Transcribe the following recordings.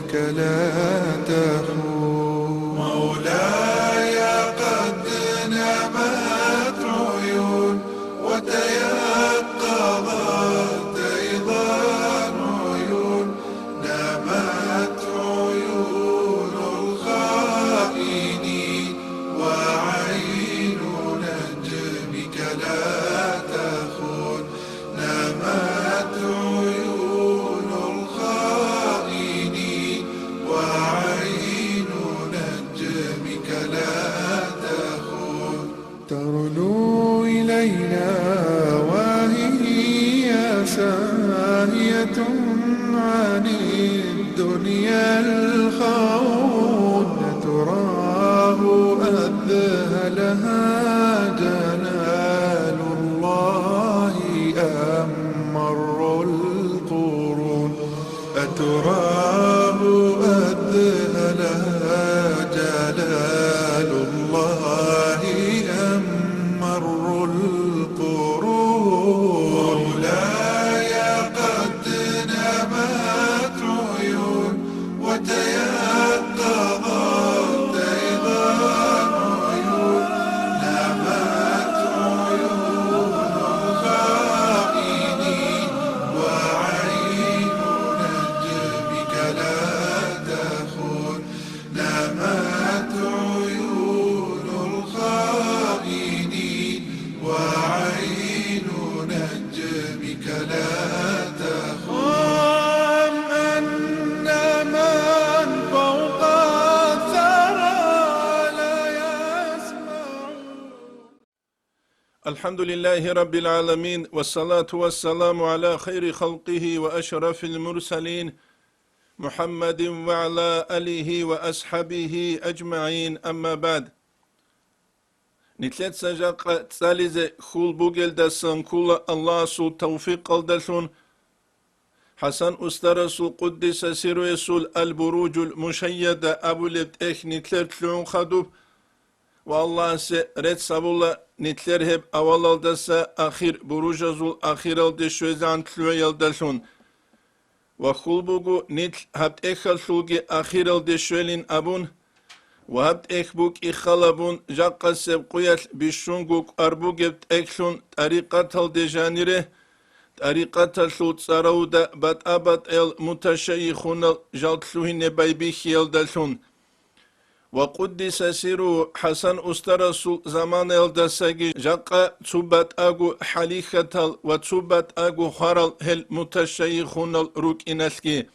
جنبك لا تخون. مولاي قد نامت عيون وتيقظت أيضا عيون، نامت عيون الخائنين وعين نجمك لا تخون. نامت عيون الخائنين وعين نجمك لا تخون. ترنو إلينا وهي ساهية عن الدنيا الخون، تراه أذهلها جلال الله أم مر القرون. أتراه أذهلها جلال الله أم مر القرون. مولاي قد نامت عيون وتيقظت أيضا عيون، نامت عيون الخائنين وعين نجمك لا تخون. نامت عيون الخائنين وعين نجمك لا تخون. أن من فوق الثرى لا يسمع. الحمد لله رب العالمين، والصلاة والسلام على خير خلقه وأشرف المرسلين محمد وعلى آله وأصحابه أجمعين. أما بعد. Нитлет сажаqa tsalize khul bugeldasan kula Allah'su tevfik aldasun. Hasan Ustarasul Kuddisa Siruesul Al-Burucul Muşayyada Abulebt nitler tlun khadub. Ve Allah se red sabulla nitler hep avalaldasa ahir burucazul ahiralde şözan tlue yaldasun. Ve khul bugu nitl habt ekhalsugi ahiralde şölin abun. وهبت إخبوك إخالبون جاقا سبقيال بشونغوك أربوغبت إكشون طريقة الدجانيره طريقة الشوط سارودا بات أبات المتشيخون جالتلوهن بايبيخ يلدلشون. وقدس سيرو حسن أسترسو زمان يلدساقي جاقا تسوبات أغو حليخة وتسوبات أغو خارل هل متشيخون الروك إنالكي.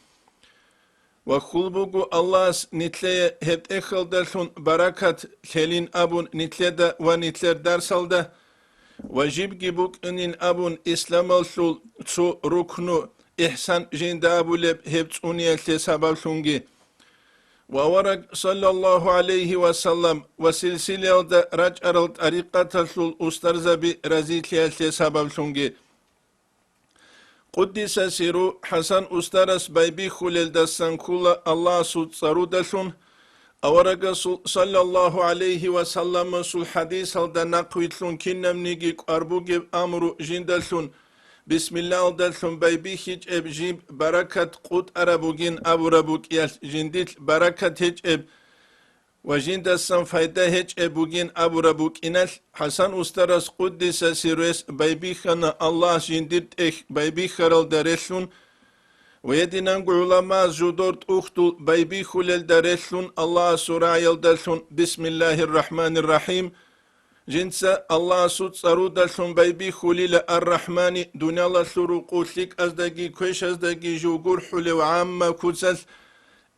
وخلبوغو الله نتلي هب اخلدلشون بركات خلين ابون نتلدا ونتلر درسالدا وجيب جيبوك انين ابون اسلام الشول تسو ركنو احسان جند ابو لب هب تونيا سبالشونجي. وورق صلى الله عليه وسلم وسلسلة رجع طريقة الشول استرزبي رزيتيا سبالشونجي. قدس سيرو حسن أسترس بايبي خلال دستان كولا الله سود سرودشون. أورغ صلى الله عليه وسلم سول حديث هلدا نقويتلون كنم نيجيك أربوغيب أمرو جندلشون. بسم الله دلشون بايبي هيج اب جيب بركة قد أربوغين أبو ربوك يال جندل بركة هيج اب وجندسان فايدة هيج ابوغين أبو ربوك إنال. حسن أسترس قدس سيروس بايبي خانا الله جندل بايبي خرال دارشون. ويدنان علماء جدورت أختو بايبي خلال دارشون الله سورة يلدلشون. بسم الله الرحمن الرحيم. جنسا الله سود سرو دلشون بايبي خليل الرحمن دنيا الله سروقو لك أزدقي كويش أزدقي جوغور حلي وعامة كوزل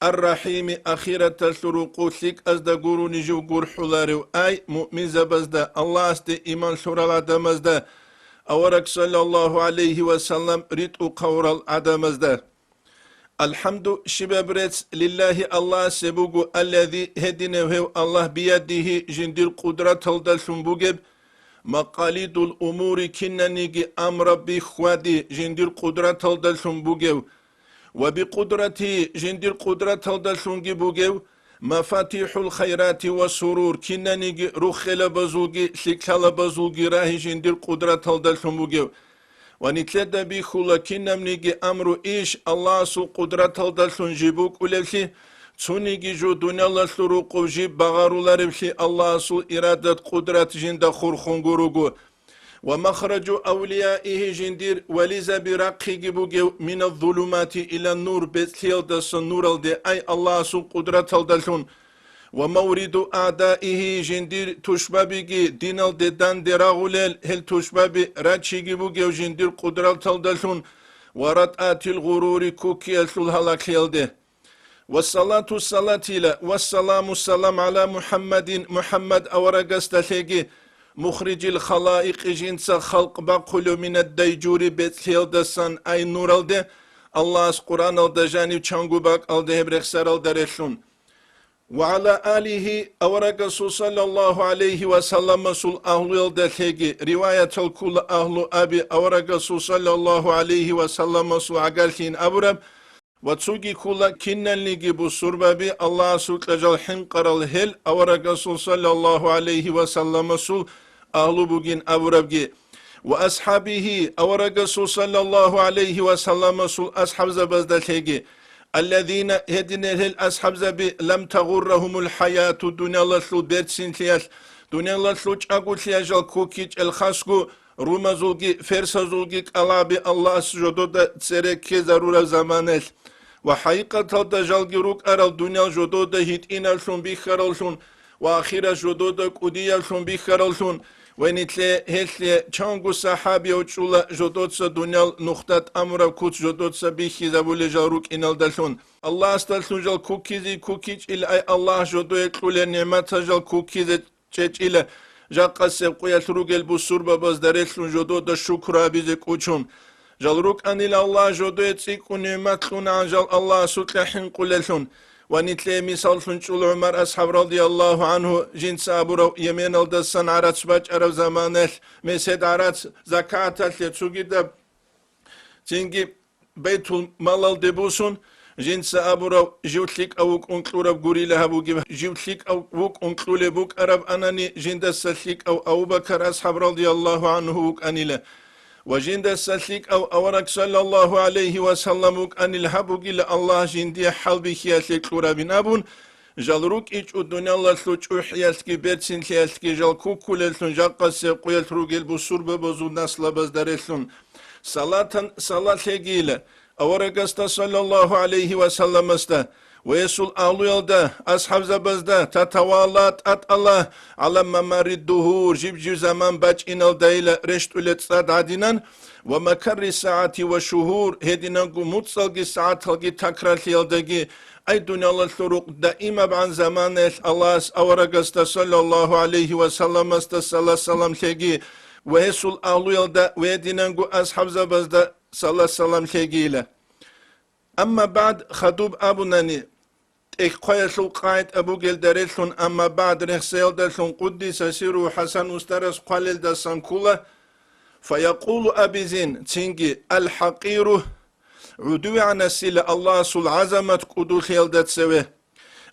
الرحيم أخيرة الشروقو لك أزدقورو نجو غور حلاريو أي مؤمن زبزدا الله استي إيمان شورال عدمزدا أورك صلى الله عليه وسلم ريتو قورال عدمزدا. الحمد شبابرت لله الله سبوغو الذي هدينه الله بيده جندر قدرة الدلشن بوغب مقاليد الأمور كننيجي أمر بخوادي جندر قدرة الدلشن بوغب وبقدرته جندر قدرة الدلشن بوغب مفاتيح الخيرات والسرور كننيجي رخل بزوغي شكل بزوغي راهي جندر قدرة الدلشن بوغب ونتلد بيخولا كنمنيجي أمرو إيش الله سو قدرت الدلون جيبوك ولفلي تونيجي جو دنيا لسلو قوجيب بغارو لاربلي الله سو إرادة قدرت جند خورخونغوروغو ومخرج أوليائه جندير وليزا براقي جبوغيو من الظلمات إلى النور بتليل دس النور الدي أي الله سو قدرت الدلون ومورد أعدائه جندير تشبابيجي دين الددان دراغوليل هل تشبابي راتشي جبوغيو جندير قدرت الدلون ورات الغرور كوكي الهلاك يلده والصلاة والسلام على محمد أورغست ثيجي مخرج الخلائق جنس خلق بقلو من الديجور بتليل دسان أي نور الده الله قرآن الدجاني چانگو باك الده برخسر الدرشون وعلى آله أورغسو صلى الله عليه وسلم سل أهل الدثيجي رواية الكل أهل أبي أورغسو صلى الله عليه وسلم سل عقالكين أبرب وتسوغي كل كنن لغي بسربابي الله سلطجل حنقر الهل أورغسو صلى الله عليه وسلم سل أهل بغين أبربجي وأصحابه أورغسو صلى الله عليه وسلم سل أصحاب زبزدثيجي الذين هدين الأصحاب زبي لم تغرهم الحياة دنيا لسلو بيرتسين تياش دنيا لسلو چاقو تياجل كوكيج الخاسكو رومازولغي فرسازولغي قلابي الله سجدو دا تسركي ضرورة زمانش وحقيقة الدجالغي روك أرال دنيا جدو دا هيت إنالشون بيخرالشون وآخرة جدو دا كوديالشون بيخرالشون ونتلي هتلي چانگو صحابي وچولا جدوتسا دنيا نختات أمرا كوت جدوتسا بيخي زبولي جاروك إنال دلشون الله استلسون جال كوكيزي كوكيج إلا أي الله جدو يتلولي نعمتا جال كوكيزي چيج إلا جاقا سبقوية تروغل بسور باباز داريتلون جدو دا شكرا بيزي كوچون جال روك أن إلا الله جدو يتسيكو نعمتلون عن جال الله سوتلحين قوللشون ونتلي مثال شنچول عمر أصحاب رضي الله عنه جنس أبو يمين الدسان عرات شباج عرب زمانه مسيد عرات زكاة لتسوغي دب تنجي بيت المال الدبوسون جنس أبو جوتليك أوك أنكلور بقوري لها بوغي جوتليك أوك أنكلور بوك عرب أناني جندس سليك أو بكر أصحاب رضي الله عنه وك أنيله وجند السليك أو أورك صلى الله عليه وسلم أن الحبوك إلى الله جندي حلبي خيالك لرابين أبون جالروك إيش الدنيا الله سلوش أحيالك بيرتسين خيالك جال كوكو للسون جاقا سيقويل تروغيل بسور ببزو نسل بزدارسلون صلاة لغيلة أورك صلى الله عليه وسلم استا ويسول أهلو يلدا أصحاب زبزدا تتوالات أت الله على ممر الدهور جيب زمان باج إنال دايلة رشت أولت صاد عدنان ومكر الساعة وشهور هدنانكو متصلقي ساعة تلقي تكرار يلدقي أي دنيا الله الثروق دائما بعن زمان الله أورغست صلى الله عليه وسلم صلى سلام لغي ويسول أهلو يلدا وهدنانكو أصحاب زبزدا صلى سلام لغي أما بعد خطوب أبو ناني إخوة قائد أبو جل دارلون أما بعد رخسيل دارلون قدس سيرو حسن أسترس قليل دسان كولا فيقول أبي زين تنجي الحقير عدو عن السيلة الله سل عزمت قدو خيل دات سوه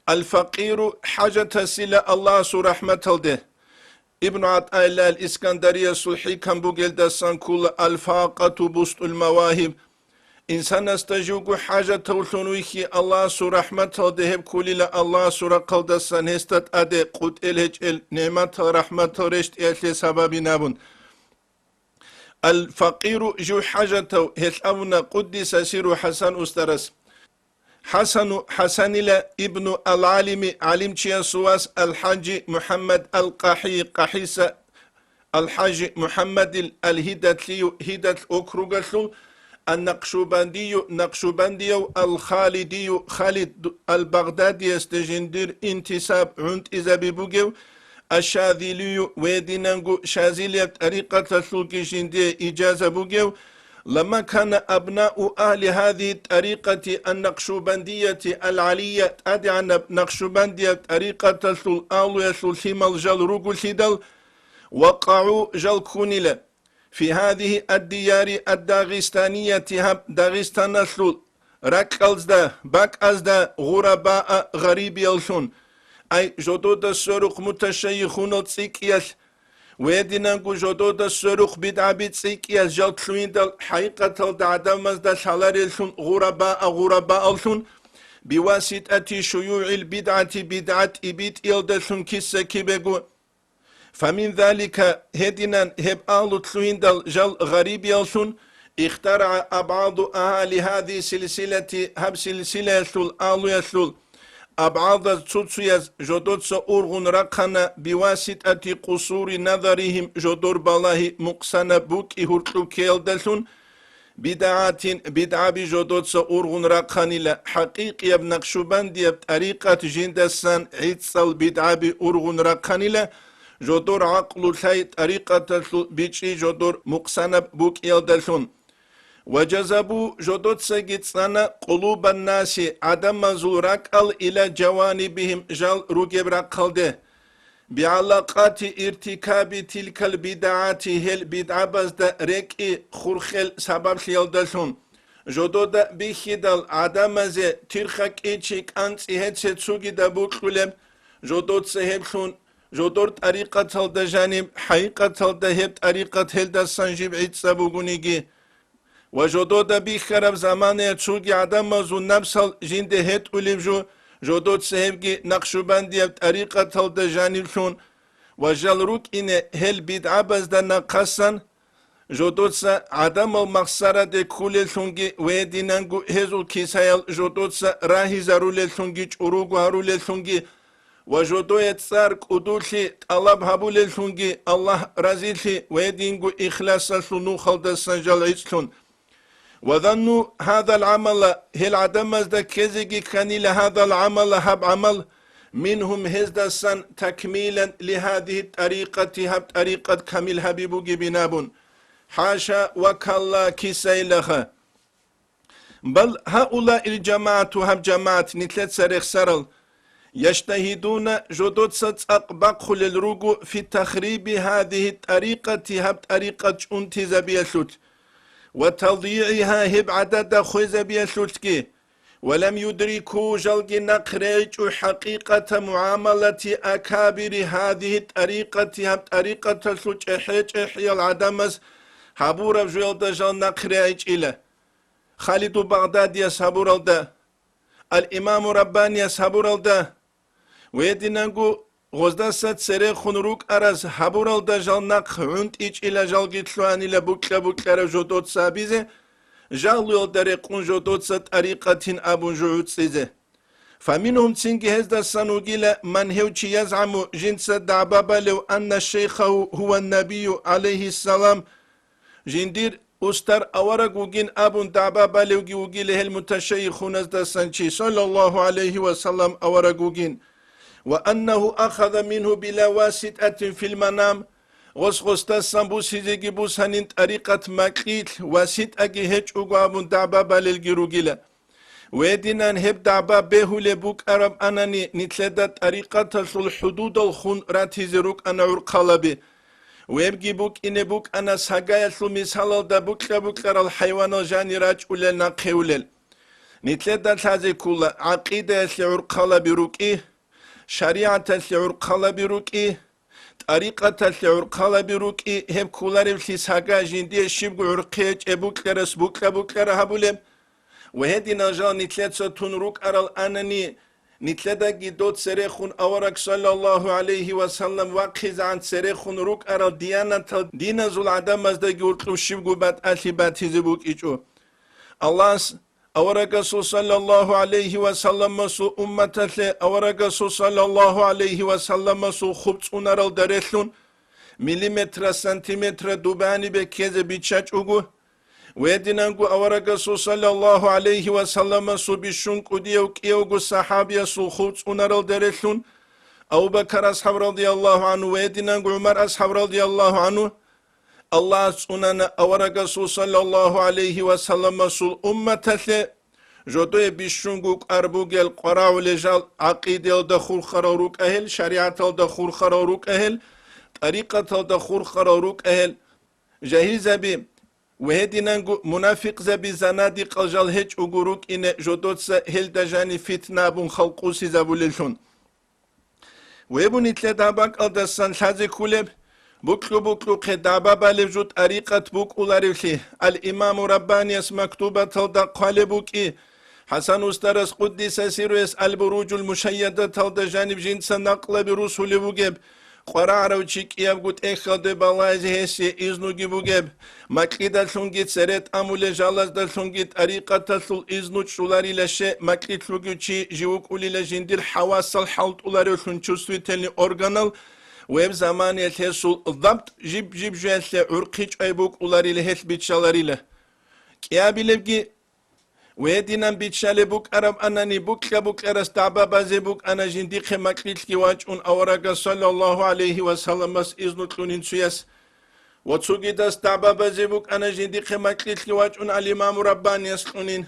الفقير حاجة السيلة الله سل رحمة الده ابن عطاء الله الإسكندرية سلحي كان بو جل دسان كولا الفاقة بسط المواهب إنسان استجوغو حاجة تولتونويكي الله سو رحمة دهب كوليلا الله سو رقل دسان هستت أدي قد إلهج نعمة رحمة رشت إلهي سبابي نابون الفقير جو حاجة هل قدس سيرو حسن أسترس حسن ابن العالم علم سواس الحاج محمد القحي قحيس الحاج محمد الهدت أكروغسلو النقشبندي الخالدي خالد البغدادي استجندر انتساب عند إذا ببوغيو الشاذلي ويدينانغو شاذلية طريقة السلوكي جندي إجازة بوغيو لما كان أبناء أهل هذه الطريقة النقشبندية العلية أدعى نقشبندية طريقة الأولى الثيم الجل روغو الهدل وقعوا جل كونيلة في هذه الديار الداغستانية داغستان السل ركالزدا باكازدا غرباء غريب يلسون أي جدود السرق متشيخون التسيكيش ويدينانكو جودودا السروخ بدعا بيتسيك يزجل تلوين دل حقيقة الدعدامز دل حلاريلشون غرباء الشون بواسطة شيوع البدعة بدعة إبيت إلدلشون كيسا كيبيغو فمن ذلك هدينا هب آلو تلوين دل جل غريب يلشون اخترع أبعاد أهالي هذه سلسلة هب سلسلة يشلول آلو يشلول أبعاد تسوتسياز جودوتس أورغن رقنا بواسطة قصور نظرهم جدور بالله مقسنا بوك إهورتلو كيلدلشون بدعة بجودوتس أورغن رقاني لا حقيقي بنقشبان دي بطريقة جندسان عيدسال بدعة بأورغن رقاني لا جدور عقل شاي طريقة بيشي جدور مقسنا بوك يلدلشون وجذبوا جدوتس جتسانا قلوب الناس عدم زورك إلى جوانبهم جال رجب رقل بعلاقات ارتكاب تلك البدعات هل بدعة بزد ريكي خورخل سبب شيلدشون جدودا بخدال عدم زي ترخك ايشيك انت اهتسي تسوغي دابوكولم جدود سهبشون جدور طريقة الدجانب حقيقة الدهب طريقة هلدا سنجيب عيد سابوغونيجي وجدود بخرب زمان تسوغي عدم زو نفسل جند هت ولبجو جودوت سهبجي نقشبندية بطريقة الدجانب شون وجل روك إن هل بدعة بزدنا قصن جودوت سا عدم المخسرة دي كل شونجي ويدينانجو هزو كيسايل جودوت سا راهي زارول شونجي چوروغو هارول شونجي وجودو يتسار قدوشي طلب هبول شونجي الله رزيشي ويدينجو إخلاص شنو خلد السنجل عيشون وظنوا هذا العمل هل عدم ازدا كزيجي كاني لهذا العمل هب عمل منهم هزدا سن تكميلا لهذه الطريقة هب طريقة كامل حبيبو بنابون حاشا وكالله كيسيلخ بل هؤلاء الجماعة هب جماعة نتلت سرخ سرل يجتهدون جدود ستساق بقل الرجو في تخريب هذه الطريقة هب طريقة انتزا بيشوت وتضييعها هب عدد خوزة بيشوتكي ولم يدركوا جلق نقريج حقيقة معاملة أكابر هذه الطريقة هب طريقة شوت إحيال العدمز هبور بجوال دجال نقريج إلى خالد بغداد يسهبور الدا الإمام رباني يسهبور الدا ويدينانجو غزداسات سري خنروك أراز هبور الدا جال نق عند إيج إلى جال جيتلوان إلى بوكلا جودوت سابيزي جالو الدريقون جودوت سات طريقة أبو جعود سيزي فمنهم تنجي هزدا سنوغيلا من هوشي يزعم جنس دعبابا لو أن الشيخ هو النبي عليه السلام جندير أستر أورق وجين أبو دعبابا لو جوجي له المتشيخ نزدا سنشي صلى الله عليه وسلم أورق وجين وأنه أخذ منه بلا واسطة في المنام غسغستا سنبوسي زيجي بوسانين طريقة مكيل واسطة هج أبو دعبابا للجروجيلا ويدينان هب دعبا بيهو لبوك أرب أناني نتلدا طريقة الحدود الخون راتي زروك أنا عرقالبي ويبجي بوك إن بوك أنا ساقايا شو مثال دا بوك الحيوان الجاني راج أولي ناقي أولي نتلدا تازي كولا عقيدة عرقالبي روكي شريعة عرقالبي روكي طريقة عرقالبي روكي هم كولاري في ساقا جندي شبق عرقيج بوك رس بوك هبولي وهدي نجال نتلد ستون روك أرال أنني نتلدا جدود سريخون أورك صلى الله عليه وسلم وقز عن سريخون روك أرال دينا زول عدم مزدا جورتلو شبقو بات ألي بات هزبوك إجو الله أورك صلى الله عليه وسلم مسو أمة أورك صلى الله عليه وسلم مسو خبتون أرال دريخون مليمتر سنتيمتر دوباني بكيز بيتشاج أغو ويدينانغو أورغا صلى الله عليه وسلم سو بشنك وديو كيوغو صحابيا سو خوت ونرال دريشون أبو بكر أصحاب رضي الله عنه ويدينانغو عمر أصحاب رضي الله عنه الله سنانا أورغا صلى الله عليه وسلم سو أمة جدوه بشنغو أربوغل قراو لجال عقيدة الدخول خراروك أهل شريعة الدخول خراروك أهل طريقة الدخول خراروك أهل جاهزة بي وهدينانغو منافق زبي زنادق الجال هج أغروك إن جدوتسا هل دجاني فتنة بون خلقوسي زبوليشون ويبون إتلاد هباك الدسان شازي كولب بوكلو خدابا بالجوت طريقة بوك أولاريفلي الإمام رباني مكتوبة تلدا قالبوكي حسن أسترس قدس سيروس البروج المشيدة تلدا جانب جنس نقل برسول بوجب قرار وشيك يابغوت إخد بالله هسي إذنو جبوجب مكيدا شونجيت سرت أمول جالس دا شونجيت طريقة تسل إذنو شولاري لشي مكيد شوجوشي جيوك أولي لجندير حواس الحلط أولاري شنشوسوي تلني أورغانال ويب زمان يتحسل ضبط جيب جالسة عرقيج أيبوك أولاري لهس بيتشالاري له كيابي لبجي ويدينام بيتشالي بوك أرب أناني بوك أرس تعبا بازي بوك أنا جنديق مكليتكي واجون أورغا صلى الله عليه وسلم بس إذنو تلونين سياس وتسوغي داس تعبا بازي بوك أنا جنديق مكليتكي واجون الإمام رباني يسلونين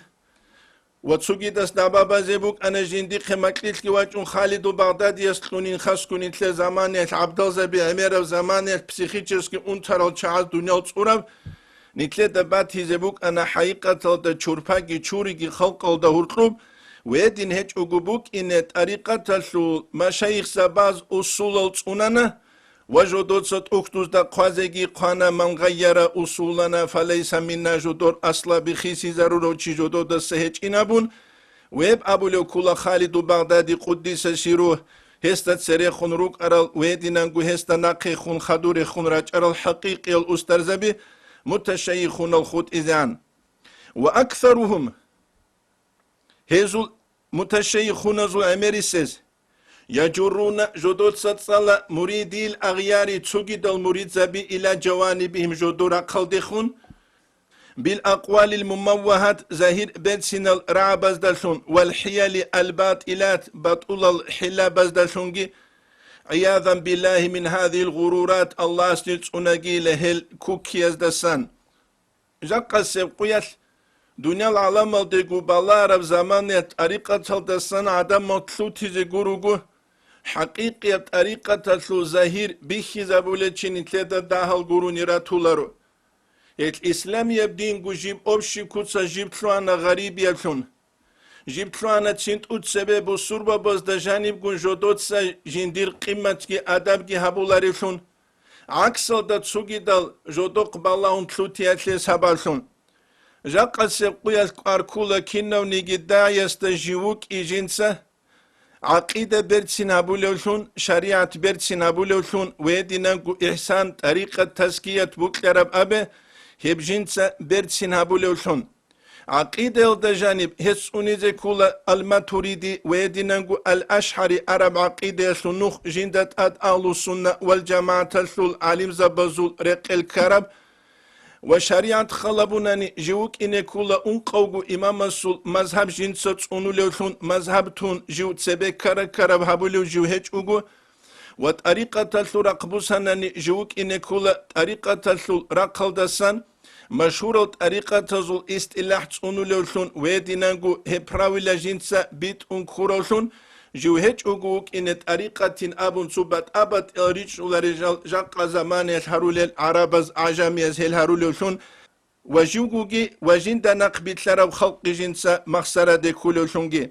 وتسوغي داس تعبا بازي بوك أنا جنديق مكليتكي واجون خالد بغداد يسلونين خاسكونين تل زمانية عبد الزبي عمير زمانية بسيخيتشسكي انترال چاعز دنيا تصورب نتلي دبات هزبوك أنا حقيقة دا چورپاكي چوريكي خلق دا هرقلوب ويدين هج اقبوك إن طريقة سو مشايخ سباز أصول الصنانة وجدود ست أختوز دا قوازيكي قانا من غير أصولنا فليس منا جدور أصلا بخيسي ضرورو چي جدود دا سهج إنابون ويب أبو لو كولا خالد بغدادي قدس سيروه هستا سريخون روك أرال ويدينانگو هستا ناقيخون خدوريخون راج أرال حقيقي الأسترزبي متشيخون الخط إذان وأكثرهم هزو متشيخون زو أمريسيز يجرون جدود ستصال مريدي الأغيار تسوغد المريد زبي إلى جوانبهم جدور قلدخون بالأقوال المموهات زهير بنسين الرعبز دلشون والحيال الباطلات بطول الحلا بزدلشونجي عياذا بالله من هذه الغرورات الله سنتسوناجي لهل كوكيز دسان جاقا سيبقيت دنيا العالم ديگو بالا رب زمانية طريقة دسان عدم مطلوتي زيگوروگو حقيقية طريقة تلو زهير بيخي زبولتشين تلدا داهل گوروني راتولارو الإسلام يبدين گو جيب أبشي كوتسا جيب تلوانا غريب يلشون جيب تلوانا تسنت أود سبب سوربا بازدا جانب گون جودوتسا جندير قيمتكي أدبكي هبولاريشون عكسل دا تسوغي دال جودوق بالاون تلوتياتلي سابالشون جاقا سيبقويا أركولا كينو نيجي دايستا جيوك إيجينسا عقيدة برتسين هبولوشون شريعة برتسين هبولوشون ويدينانكو إحسان طريقة تزكية بوكلرب أبي هبجينسا برتسين هبولوشون عقيدة الدجانب هس أونيزي كولا الماتوريدي ويدينانكو الأشحري عرب عقيدة سنوخ جندت أد أهل السنة والجماعة السل علم زبزول رق الكرب وشريعة خلبوناني جيوك إني كولا أنقوغو إمام السل مذهب جنسة أنولوشون مذهب تون جيو تسبه كرب هبولو جيو هج أوغو وطريقة السل رقبوساناني جيوك إني كولا طريقة السل رقل دسان مشهورة طريقة تزول استلاح تسونولوشون ويدينانغو هبراوي لجنسة بيت انكوروشون جو هج اوغوك إن طريقة أبن صوبات أبد الريش ولرجال جاق زمان الهرول العربز عجامي الهرولوشون وجوغوغي وجندا نقبت لرب خلق جنسة مخسرة ديكولوشونغي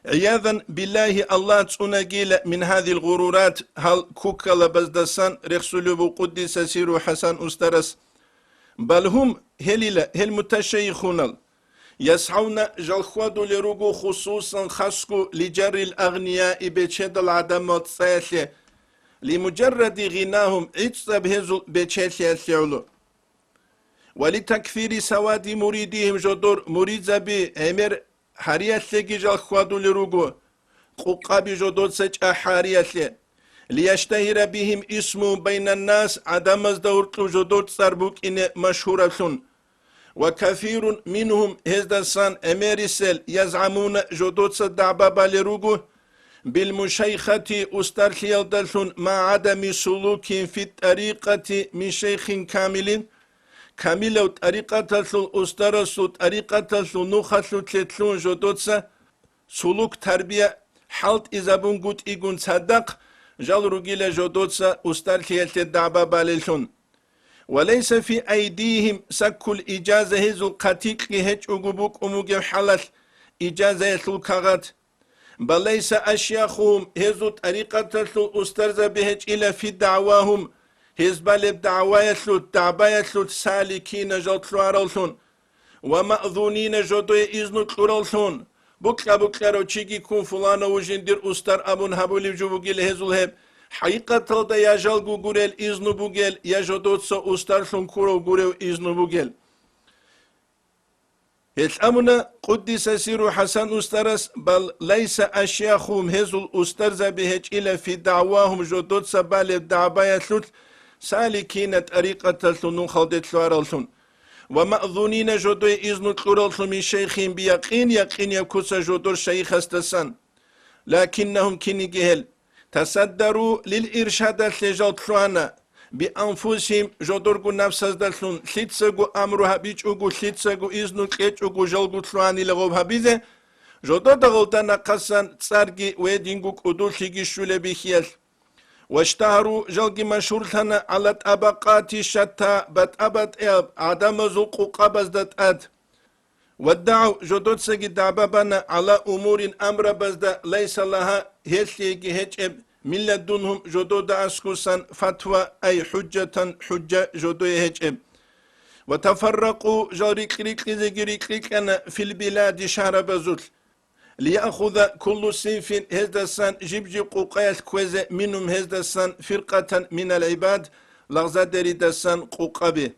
عياذا بالله الله تسوناجيل من هذه الغرورات هل كوكا لبزدسان رخصلو قدس سيرو حسن أسترس بل هم هل متشيخون يسعون جلخوادو لروغو خصوصا خسكو لجر الأغنياء بيتشد العدمات سياسية لمجرد غناهم عتصب هزو بيتشد سيولو ولتكثير سواد مريدهم جدور مريد زبي امر حرياسيكي جلخوادو لروغو قوقابي جدور سج أحارياسي ليشتهر بهم اسم بين الناس عدم ازدورت جدود سربوك إن مشهورة وكثير منهم هزدسان أميريسل يزعمون جدود صدعبا بالروغو بالمشيخة أسترخيال دلشون مع عدم سلوك في الطريقة من شيخ كامل طريقة الأسترس طريقة نوخة تلتلون جدود سلوك تربية حالت إزابون قد إيقون صدق جال رجيل جودوتسا أسترخيالت الدعبا بالشون وليس في أيديهم سك الإجازة هزو قتيق هج أقبوك أموغي حلال إجازة الكغات بل ليس أشياخهم هزو طريقة الأسترز بهج إلى في دعواهم هزبالب دعوايتلوت دعبايتلوت سالكين جوتلوارلثون ومأذونين جودوي إذنو تلورلثون بكلا روچيكي كون فلانا وجندير أستر أبون هبولي جوبوغيل هزول حقيقة دا يجال غوريل إذنو بوغيل يجودوتسو أسترثون كورو غوريو إذنو بوغيل الأمنا قدس سير حسن أسترس بل ليس أشياخهم هزول أسترز بهج إلا في دعواهم جودوت سبال الدعباية سالكين طريقة تلتون خلدت لوارلتون ومأذونين جودوي إذن تلورلتون من شيخين بيقين يقين يكوس جودور شيخ استسان لكنهم كيني جهل تصدروا للإرشاد لجوتلوانا بأنفسهم جودورغو نفسز دلتون سيتسغو أمروها بيچوغو سيتسغو إذنو كيچوغو جلغو تلواني لغوبها بيزه جودو دغلتنا قسان تسارغي ويدينغو قدول شيغي شولي بيخيال واشتهروا جلغي مشهورتنا على طبقات شتى بتأبت إب عدم زلقو قبز دت ودعوا جودو تسغي دعبابنا على أمور أمر بزد ليس لها هيسليغي هيچ من لدنهم جودو داسكوسان فتوى أي حجة جودو يهجم وتفرقوا جاري كريكنا في البلاد شهر بزول ليأخذ كل صنف هزدسان جبجي قوقايت كويزة منهم هزدسان فرقة من العباد لغزة دريدسان قوقابي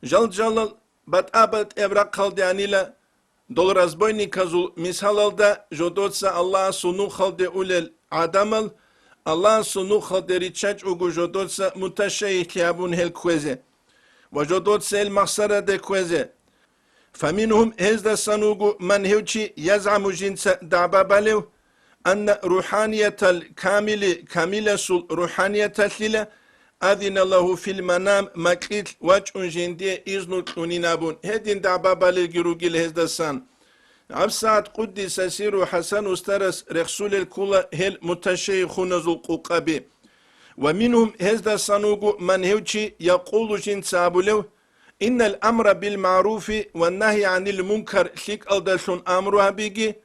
جلال بات ابراق خالدانيلا دول رزبويني كازول مثال دا جودوتسا الله سنو خالد أولي عدمل الله سنو خدري تشاج اوغو جودوتسا متشاي تيابون هل كويزه وجودوتسا المخسرة دي كويزه فمنهم هزدا سنوغو من هوشي يزعم جنس دعباباليو أن روحانية كاملة سل روحانية الليلة أذن له في المنام مكيت واج جندي إذنو تلونينابون هدين دعبابالي جروجيل هزدا سان عبسات قدس سيرو حسن استرس رسول الكل هل متشيخون زلقوقابي ومنهم هزدا سنوغو من هوشي يقول جنس أبولو إن الأمر بالمعروف والنهي عن المنكر شيك ألدسون أمرها بيجي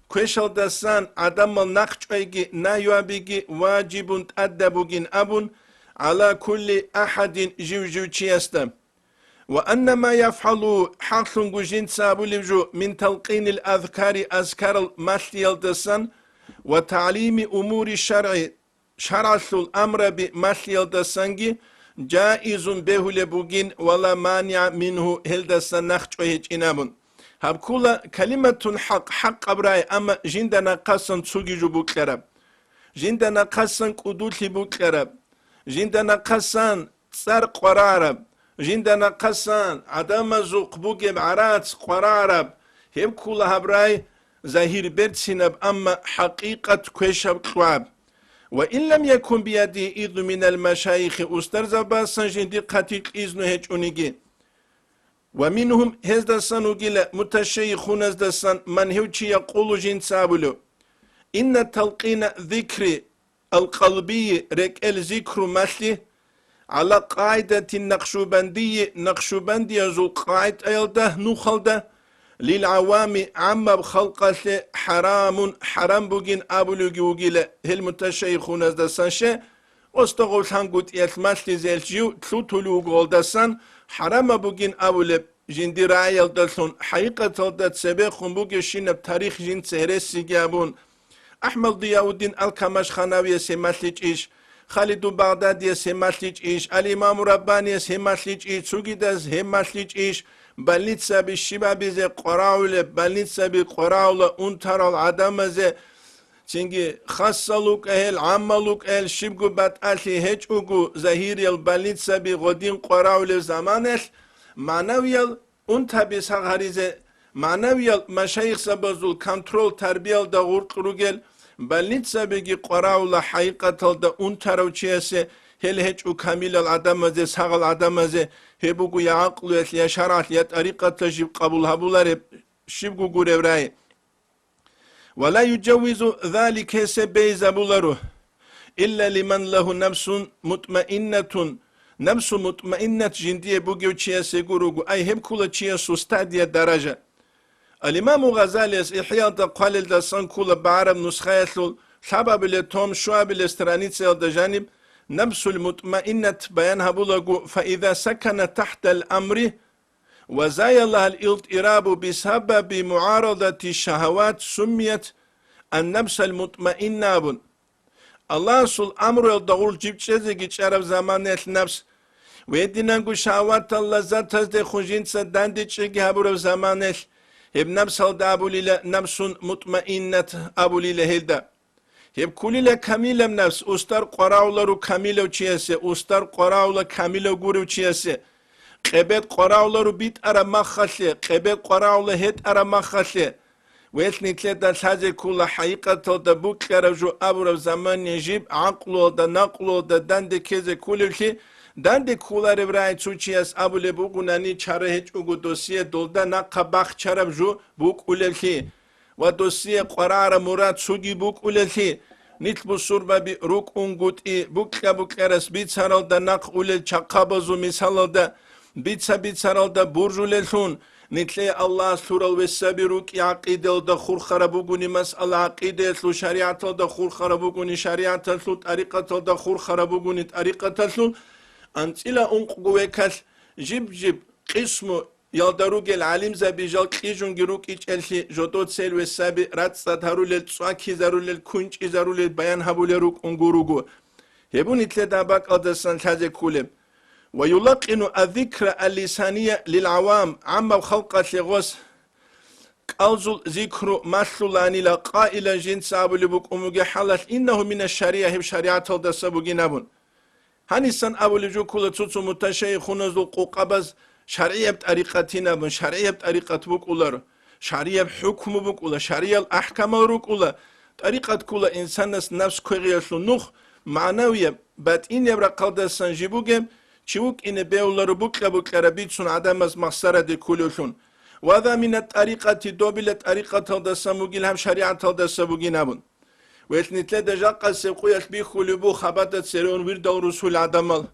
كوشل دسان عدم النقش أيجي نايو بيجي واجب تأدبوجين أبون على كل أحد جوجو تشيستم وأن ما يفعلوا حقلن جنس أبوليجو من تلقين الأذكار أذكار المثل يلدسن وتعليم أمور الشرع شرع الأمر بمثل يلدسنجي جائز به لبوجين ولا مانع منه هلدسن نخش وهج إنابون هب كل كلمة حق أبراي أما جندنا قصن تسوجي بوكرب جندنا قصن قدوتي بوكرب جندنا قصن سر قرارب جندنا قصان عدم زوق بوجب عرات قرارب هم كلها براي ظاهر برتسنب أما حقيقة كوشب قواب وإن لم يكن بيدي إذن من المشايخ أسترزبا سنجندي قتيق إذن هجونيجي ومنهم هزدا سنوغيلا متشيخون هزدا سن من هوشي يقول جنسابلو إن تلقين ذكر القلبي رك الذكر مثلي على قاعدة نقشبندية ذو قاعدة أيضا نخلده للعوام عم بخلقه حرام بوجين أبولوجي وجيله هل متشيخون هزدسان شيء واستغل هنقول يتمثل زلجيو تلو قولدسان حرام بوجين أبولب جندي رأي الدلسون حقيقة الدت سبيخون بوجي شينب تاريخ جن سهرسي جابون أحمد ضياء الدين الكمش خناوية سمثلج إيش خالد بغدادي سمثلج إيش الإمام رباني سمثلج إيش سوجيدز سمثلج إيش بلنتسا بالشباب زي قراولة بلنتسا بقراولة انتر العدم زي تنجي خاصلوك أهل عملوك أهل شبقو باتألي هجوغو زهيري البلنتسا بغدين قراولة زمانش معنويال انتا بساقهاري زي معنويال مشايخ سبزول كنترول تربيال دا غورت روغل بلنتسا بگي قراولة حقيقة دا انترو چيسي هل هجو كامل العدم زي ساق العدم زي هبوغو يا عقل يا شرع يا طريقة تجيب قبول هبولار شبغو غوري ولا يجوز ذلك سبيز بولاره إلا لمن له نفس مطمئنة جندية بوغيو تشيا سيغوروغو أي هم كولا تشيا سوستادية درجة الإمام غزالي إحياء دا قالل دا سان كولا بعرب نسخة سبب لتوم شواب الاسترانيتسي دا جانب نفس المطمئنة بيانها بلغو فإذا سكن تحت الأمر وزايل لها الاضطراب بسبب معارضة الشهوات سميت النفس المطمئنة بن الله سل أمر الدغول جيب چيزي چرب زمان النفس ويدينانگو شهوات اللذات هزده خونجين سدان دي چيگي هبور زمان هب نفس هل دا أبو ليلة نفس مطمئنة أبو ليلة هلدا هب كليلة كاملة نفس أستر قراولارو كاملة وچيسي أستر قراولا كاملة وغورو چيسي قبت قراولارو بيت أرا مخشي قبت قراولا هت أرا مخشي ويت نتلت دا سازي كولا حقيقة دا بوكرا جو أبو زمان يجيب عقلو دا نقلو دا دان دي كيزي كولي دانده کولار برای چوچی از ابله بگونانی چاره هیچ اوگو دوسیه دولده نقا بخ چرب جو بوک اولکی و دوسیه قرار مراد سوگی بوک اولکی نیت بسور بابی روک اونگوت ای بوک ارس بیت سرال دا نق اولل چقا بازو میسال دا بیت سرال دا برجوللون نیتلی الله سورال و سبی روک عقیده دا خور خرابوگونی مسئله عقیده لو شریعت دا خور خرابوگونی شریعت لو طریقت دا خور خرابوگونی طریقت لو أنتلا أنقوى كاش جيب قسمه يالدروج العليم زبيجال كيجون جروك إيش ألشي جدود سيل والسابي رات ستهرو للسواكي زارو للكونش زارو للبيان هبو لروك أنقروجو يبون يتلدا باك أدرسان هذا كلهم ويلقن الذكر اللسانية للعوام عما خلق شغوس قالزل ذكر مسلولاني لقائل جنس أبو لبوك أموجي حالش إنه من الشريعة هم شريعة تلدسبوجي نبون هنيسان أبو لجو كل تطو متشي خنزو قوقبز شرعية بطريقتنا بن شرعية بطريقة بوك أولار شرعية بحكم بوك أولار شرعية الأحكام روك أولار طريقة كل إنسان نفس كوغيشلو نوخ معنوية بات إن يبرا قلد سنجيبوغم چوك إن بيولار بوك لبوك لربيتسون عدم از مخسرة دي كلشون وهذا من الطريقة دوبلة طريقة تلدسموغي لهم شريعة تلدسموغي نبون ويتنتلا دجا قصة قوية بيخولبو خباتت سيرون ويرد الرسول عدمال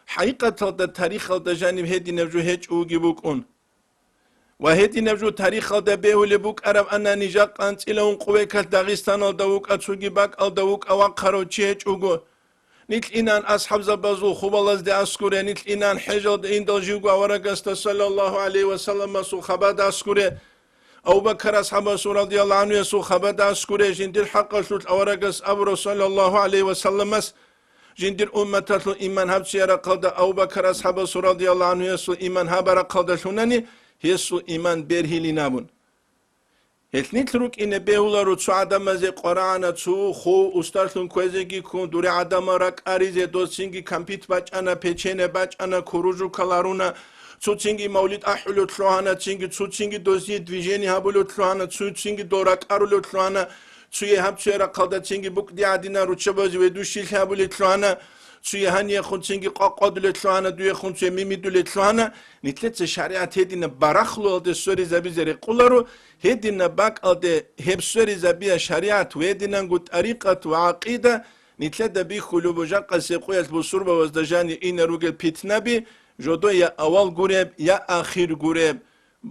حقيقة دا تاريخ دا جانب هدي نبجو هيج اوغي بوكون وهدي نبجو تاريخ دا بيهولبوك عرب أنا نجاق أنت إلهون قوية كالداغستان الدوك أتسوغي باك الدوك أواقرو چيهج اوغو نيتل إنان أصحاب زبازو خوبالاز دي أسكوري نيتل إنان حجل دا إندل جيوغو ورقست صلى الله عليه وسلم مسو خبات أسكوري أو بكر أصحاب رسول رضي الله عنه يسوع خبر أسكوري جندير حق شلت أورجس أبو صلى الله عليه وسلم مس جندير أمة تلو إيمان هب سيرة قلد أو بكر أصحاب رسول رضي الله عنه يسوع إيمان هبر قلد شنني يسوع إيمان برهلي نابون هتنيت روك إن بيولا رتسو عدم زي قرآن تسو خو أسترتون كوزيجي كون دوري عدم رك أريزي دوسينجي كمبيت باج أنا بيچينه باج أنا كروجو كلارونا цуцинги мавлид ахулу тлоана цуцинги дози движение хабулу тлоана цуцинги дорак арулу тлоана цуе хабчера қалда цинги бук диадина ручабази ведушил хабулу тлоана цуе хания хунцинги қақадулу тлоана дуе хунцуе мимидулу тлоана нитлetse шариат хедина барахлу алде сори забизери қулару хедина бак алде хебсори забия шариат вединангу тариқат ва ақида нитледа би хулубу жаққа сеқуяс бусурба воздажани ина ругел питнаби جدو یا اول گورب یا آخر گورب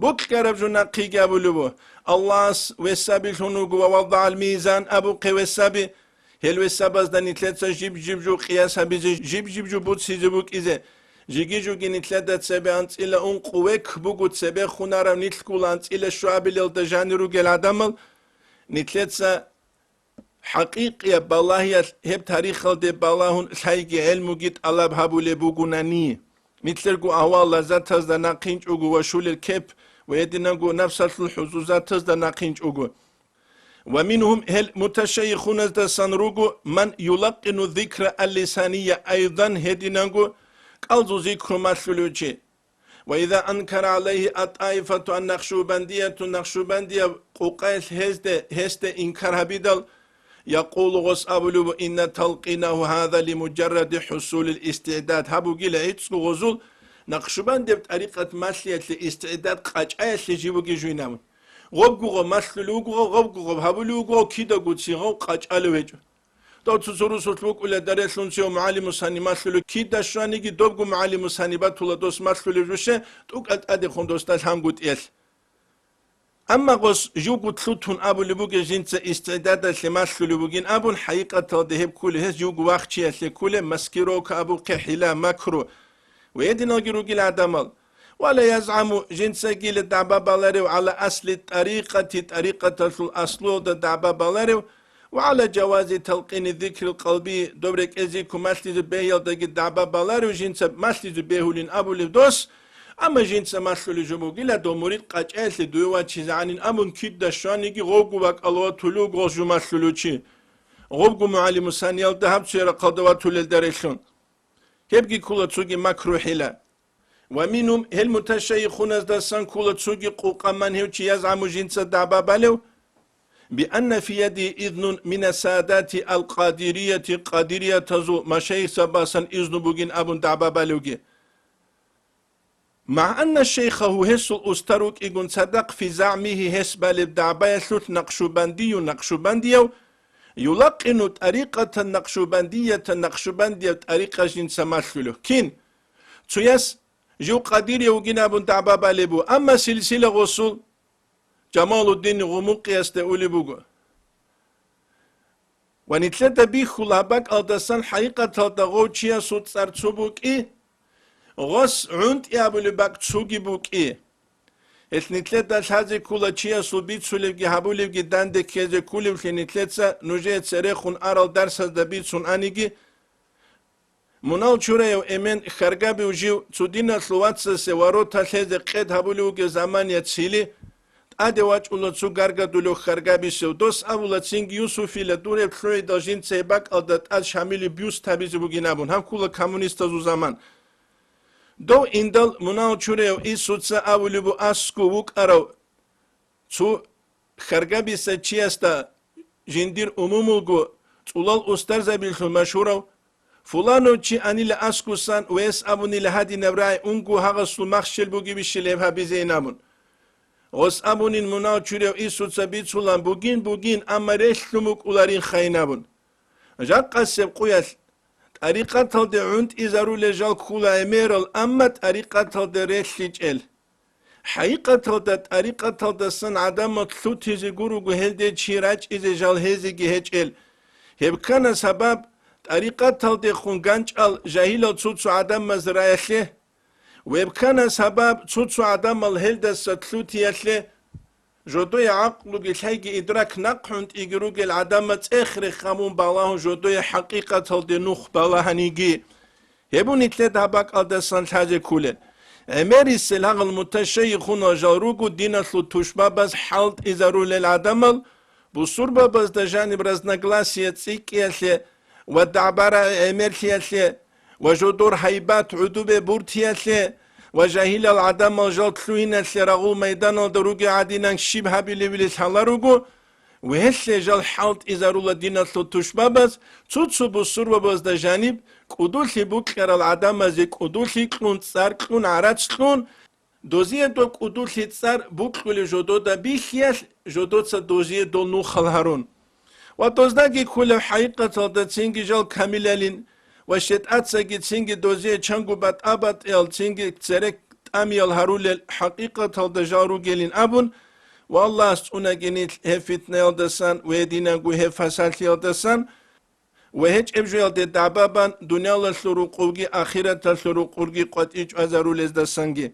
بوک کرب جو نقی گابلو بو الله وسابی شونو گو وضع الميزان ابو قي وسابي هل وسابز دنيتلت جيب جو قياس جيب جو بود سيز بوك إذا جيجي جو جنيتلت سبي أنت إلى أن قوك بوجود سبي خنارا نيتكول أنت إلى الشعب اللي الدجاني روجل عدمل نيتلت حقيقة بالله هب تاريخ الدب بالله شيء علم جيت الله بهبو لبوجوناني مثلرجو أهوال لذات هذا ناقينج أجو وشول الكب ويدينجو نفس الحظوظات هذا ناقينج أجو ومنهم هل متشيخون هذا سنروجو من يلقن الذكر اللسانية أيضا هدينجو قالوا ذكر مسلوجي وإذا أنكر عليه الطائفة النقشبندية قوقاس هست إنكار بدل يقول غص أبلو إن تلقينه هذا لمجرد حصول الاستعداد هبو جيلا يتسو غزول نقشبان دي بطريقة مسلية الاستعداد قاجعية لجيبو جيجوينامون غبقو مسلوغو غبقو هبلوغو كيدا قدسي غو قاجعالو هجو دو تزورو سلوك ولا داريسلون سيو معالي مساني مسلو كيدا شوانيجي دوبقو معالي مساني باتولا دوس مسلو جوشي توك أدي خوندوستاز هم قد إيل أما غص جوجو تلوتون أبو لبوجي جنس استعداد لماسلو لبوجين أبو حقيقة دهب كل هز جوجو وقتي لكل مسكروك أبو كحلا مكرو ويدنا جروج العدمال ولا يزعم جنس جيل الدعبة على أصل طريقة الأصل الدعبة بالارو وعلى جواز تلقين الذكر القلبي دبرك ازيكو مسلز بيهل دقي الدعبة بالارو جنس مسلز بيهولين أبو لدوس أما جنس مسلو جموغي لدو مريد قاج أهل دويوات چيزانين أمون كيد دشانيكي غوغو باك ألوات تلو غوشو مسلو چي غوغو معلم سانيال دهب سيرا قدوات تلل درشون هبگي كولا تسوغي مكرو حلا ومنهم هل متشيخون از دستان كولا تسوغي قوقا من هيوچي يزعمو جنس الدعبة بالو بأن في يدي إذن من السادات القادرية قادرية تزو مشايخ سباسا إذن بوغين أبون دعبة بالوغي مع أن الشيخ هو هس الأستروك إيقون صدق في زعمه هس بالدعبة يسلوت نقشبندي يلقن طريقة النقشبندية طريقة جنس مسلوله كين تيس جو قادر يوغين أبون دعبة بالبو أما سلسلة غصول جمال الدين غموقي استقولي بوغو ونتلت بيخو لابك أدسان حقيقة تلتغو چيا سوت سرچوبوك غص عند يابو لباك تسوغي بوك نتلت داش هزي كولا چيا سو بيت سوليوغي هابوليوغي دانده كيزي كوليوغي نتلت نوجه سريخون أرال درس دا بيت سون آنيغي منال چوريو امن خرگابي وجيو تودينا سلواتس سوارو تلهز قيد هابوليوغي زمان يتسيلي أدواج أولا تسو غارغا دولو خرگابي سو دوس أولا تسينگ يوسوفي لدوري بخلوي داجين سيباك أدت أد شاميلي بيوس تابيزي بوغي نابون هم كولا كامونيستا زو زمان دو اندل منال چوريو اي سوتسا أولي بو أسكو ووك أراو تسو خرگابي سا چيستا جندير أمومولغو تولال أسترزا بيلخل مشهورو فلانو چي أني لأسكو سان ويس أبوني لهادي نبراي أنگو هغسو مخشل بوغي بيشليب هابيزي نابون غس أبونين مناو چوريو إي سوتسا بيتسولان بوغين أما ريشلموك أولارين خاينابون جاق قسب قويل طريقة تلد عند إزارو لجال كولا إميرل أما طريقة تلد ريشليج إل حقيقة تلد طريقة تلد سن عدم تلوت هزي قروغو هلدي چيراج إزي جال هزي جهج إل هبكان سبب طريقة تلد خونغانج أل جاهيلا تسوتسو عدم مزرايخي ويبكان سبب تسوتسو عدم الهلدة ستلوتي يتلي جدوي عقلوغي الحيقي إدراك نقحنت إيقروغي العدم تأخري خامون بالله جدوي حقيقة تلدي نوخ بالله نيجي يبوني تلد هباك ألدسان تحاجي كولين أميري السلاغ المتشيخون وجاروغو دينا تلوتوشبا بز حالت إزارو للعدمل بصوربا بز دجانب رزنقلاسية تسيك يتلي والدعبارة أمير يتلي وجدور هيبات عدوبة بورتيا وجاهل العدم وجال تلوين رغو ميدان دروغي عدينا شبه بليبليس هلاروغو وهسل جال حالت إزارو لدينا تلوتوش بابز تسوتسو بصور بابز دا جانب قدولي بوكر العدم زي قدولي كلون تسار كلون عراتش كلون دوزيه دو قدولي تسار بوكر جدو دا بيخيال جدو تسا دوزيه دو نوخل هارون وتوزداكي كل حقيقة دا تسينجي جال كاملالين وشت أتسجي تسينجي دوزيه چنگو بات أبات إل تسينجي تسرك أميال هارول حقيقة الدجارو جلين أبون والله سونا جنيت هفتنا يلدسان ويدينا جو هفاسات يلدسان وهج إبجوال دي دعبابان دنيا لسلوقوغي آخرة لسلوقوغي قد إيج أزارو لزدسانجي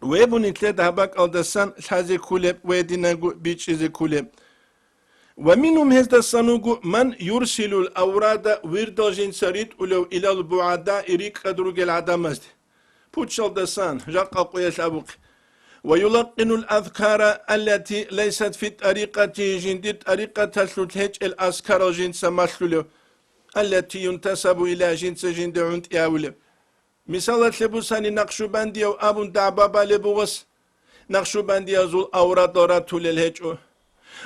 ويبوني تلد هباك الدسان لازي كولب ويدينا جو بيچ إزي كولب ومنهم هذا الصنوغ من يرسل الأوراد ويرداجين سريد ولو إلى البعداء إريك أدروج العدم أزد بوتشال دسان جاق قويس أبوك ويلقن الأذكار التي ليست في طريقة جنديد طريقة تسلوتهج الأذكار جنس مسلوله التي ينتسب إلى جنس جند عند ياوله مثال لبوساني نقشبندي أو أبو دعبابا لبوغس نقشبندي أزول أوراد دارات للهجو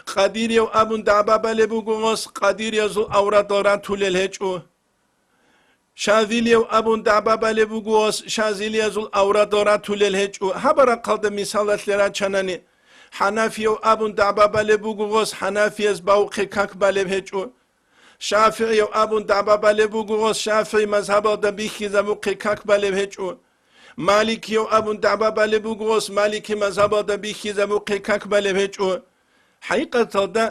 قدير يو أبون دعبابا لبوغوغوس قدير يزو أورا داران طول الهجو شاذيل يو أبون دعبابا لبوغوغوس شاذيل يزو أورا داران طول الهجو هبرا قلد مثالات لرا چناني حنافي يو أبون دعبابا لبوغوغوس حنافي يز باوقي كاكبا لبهجو شافعي يو أبون دعبابا لبوغوغوس شافعي مذهبا دبيخي زموقي كاكبا لبهجو مالكي أبو دعبا بالبوغوس مالكي مذهب دا بيخي زبو قيكاك بالبهجو حقيقة دا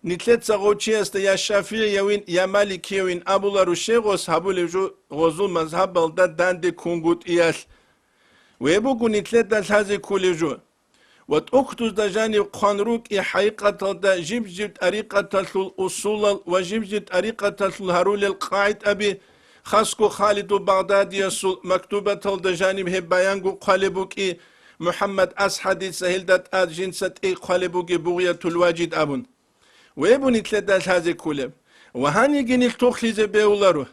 نتلت سغوچي است يا شافعي يوين يا مالكي يوين أبو لروشيغوس هبو لجو غزو مذهب دا داندي كونغوت إياش ويبوغو نتلت دا الهازي كوليجو وتأخذ دجاني قانروك حقيقة دا جيب طريقة الأصول وجيب طريقة الهرول القاعد أبي خاصكو خالد بغداد يسول مكتوبة دجاني به بيانغو قالبوك محمد أسحدي سهل دات جنسة قالبوك بغية الواجد أبون ويبون يتلدال هذه كله وهاني جيني التوخلي زبيولارو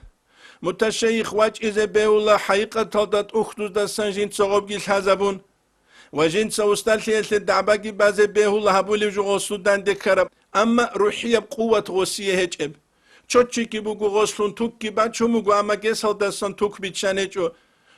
متشيخ واج إزبيولا حقيقة دات أخذ دا سنجين صغوب جيل هذابون وجنس وستالتي الدعباقي بازي بيهولا هبولي جو غسلودان دي كرب أما روحية بقوة غسية هجب چوچي كي بوغو غسلون توك كي با چوموغو أما جسال دستان توك بيتشانه جو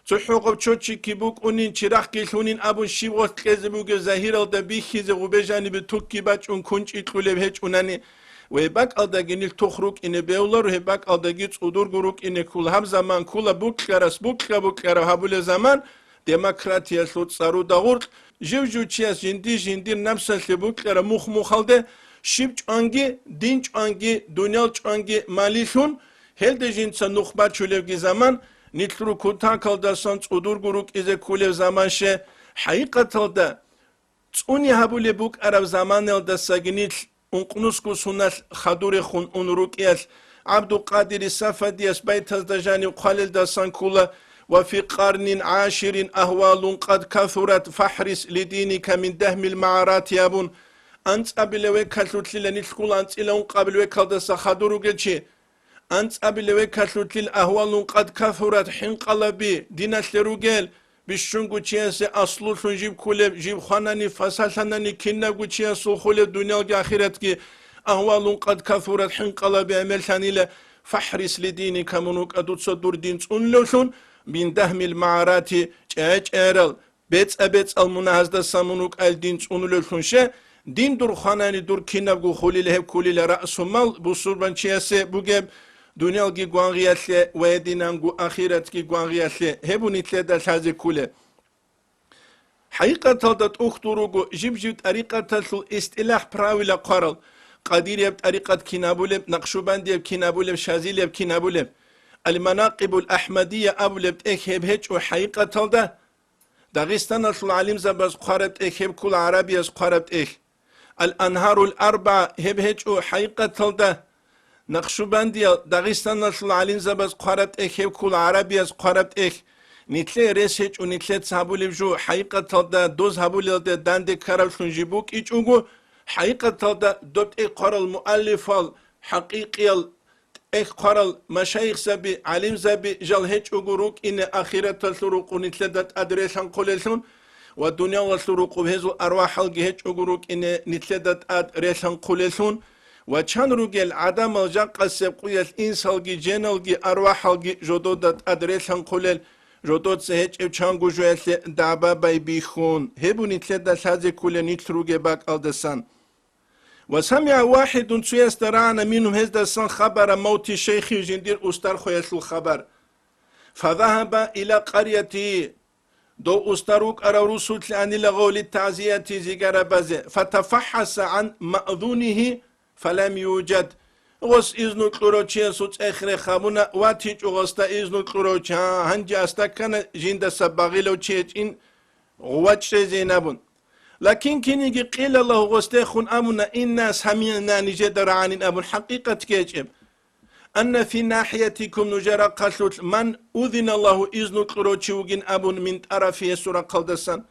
چو حقوب چوچي كي بوغ اونين چراخ كيلونين أبو شيوغت كيزي بوغو زهير الدا بيخيزي غوبي جاني بتوك كي با چون كونچ إتلولي بهج اوناني ويباك الدا جنيل تخروك إني بيولار ويباك الدا جيت صدور غروك إني كل هم زمان كل بوك كرس بوك هبولي زمان ديمقراطيا سوت صارو داغور جيو چياس جندي نفس لبوك لرا مخالده شيب چانگي دين چانگي دنيا چانگي ماليشون هل de jinsa nukhba chulevgi zaman nitru kutan kaldasan udur guruk ize kulev zaman she haqiqatalda tsuni habule buk arab zaman elda saginit unqnusku sunal khadure khun unruk el عبد القادر السفدي اسبيت دجاني قالل دسان كولا وفي قرن عاشر أهوال قد كثرت فاحرس لدينك من دهم المعارات يابون أنت قبل وكالوت لنتقول أنت إلى قبل وكالد سخدرو جتشي أنت قبل وكالوت الأهوال قد كثرت حين قلبي ديناش لروجل بشنگو چیسه اصلو شون جيب كولب جيب خاناني فسالاناني كنگو چيسو خولب دنيا آخرت کی أهوال قد كثرت حين قلبي عمل ثاني فاحرس لدينك منوك أدوت صدور دين تنلوشون من دهم المعارات چاچ ارل بيت المنهزده سامونوك الدين تنلوشونشه دين دور خاناني دور كينابغو خولي له كولي رأس مال بوسوربان چيسه بوگب دنيالگي گوانغياتله ويدينانگو آخرتگي گوانغياتله هبو نتله دل هازي كوله حقيقة تلدت اختروگو جيب طريقة تلسل استلاح براويلا قرل قدير يب طريقة كينابولب نقشوبان يب كينابولب شازيل يب كينابولب المناقب الأحمدية أبولب إخيب هيج وحقيقة تلده داغستان العليم زباز قاربت إخيب كل عربية قاربت إخ الأنهار الأربعة هب هيج وحقيقة تلده نقشوباندية داغستان العليم زباز قاربت إخيب كل عربية قاربت إخ نتلي ريس هيج ونتلي تسابولب جو حقيقة تلده دوز هبولب داندي كارل شنجيبوك إيج وغو حقيقة تلده دوت إخ قرل مؤلف حقيقي إخ قرل مشايخ زبي علم زبي جل هيج أجروك إن آخرة السروق ونتلدت أدريسان قليلون والدنيا والسروق وهزو أرواح الجي هيج أجروك إن نتلدت أدريسان قليلون وچان روجل عدم الجاق السبقية الإنسان الجي جن الجي أرواح الجي جدودت أدريسان قليل جدود سهيج إبچان جوجوال دعبا بيخون هبو نتلدت هذه كل نتروجي باك الدسان وسمع واحد سيسترعنا منهم هذا السن خبر موت شيخ جندير أستر خويس الخبر فذهب إلى قريته دو أستروك أرى رسول لأن لغول التعزية زيجار بزي فتفحص عن مأذونه فلم يوجد غس إذن القروتشي سوت آخر خابونا واتيج غستا إذن القروتشي هنجي أستكنا جند سباغي لو تشيج إن غواتش زينابون لكن كنيجي قيل الله غستيخون أمنا إنا سمعنا نجدر عن أبو حقيقة كيجب أن في ناحيتكم نجرى قتل من أذن الله إذن قروتشوغين أبو من طرف يسورة قلدسان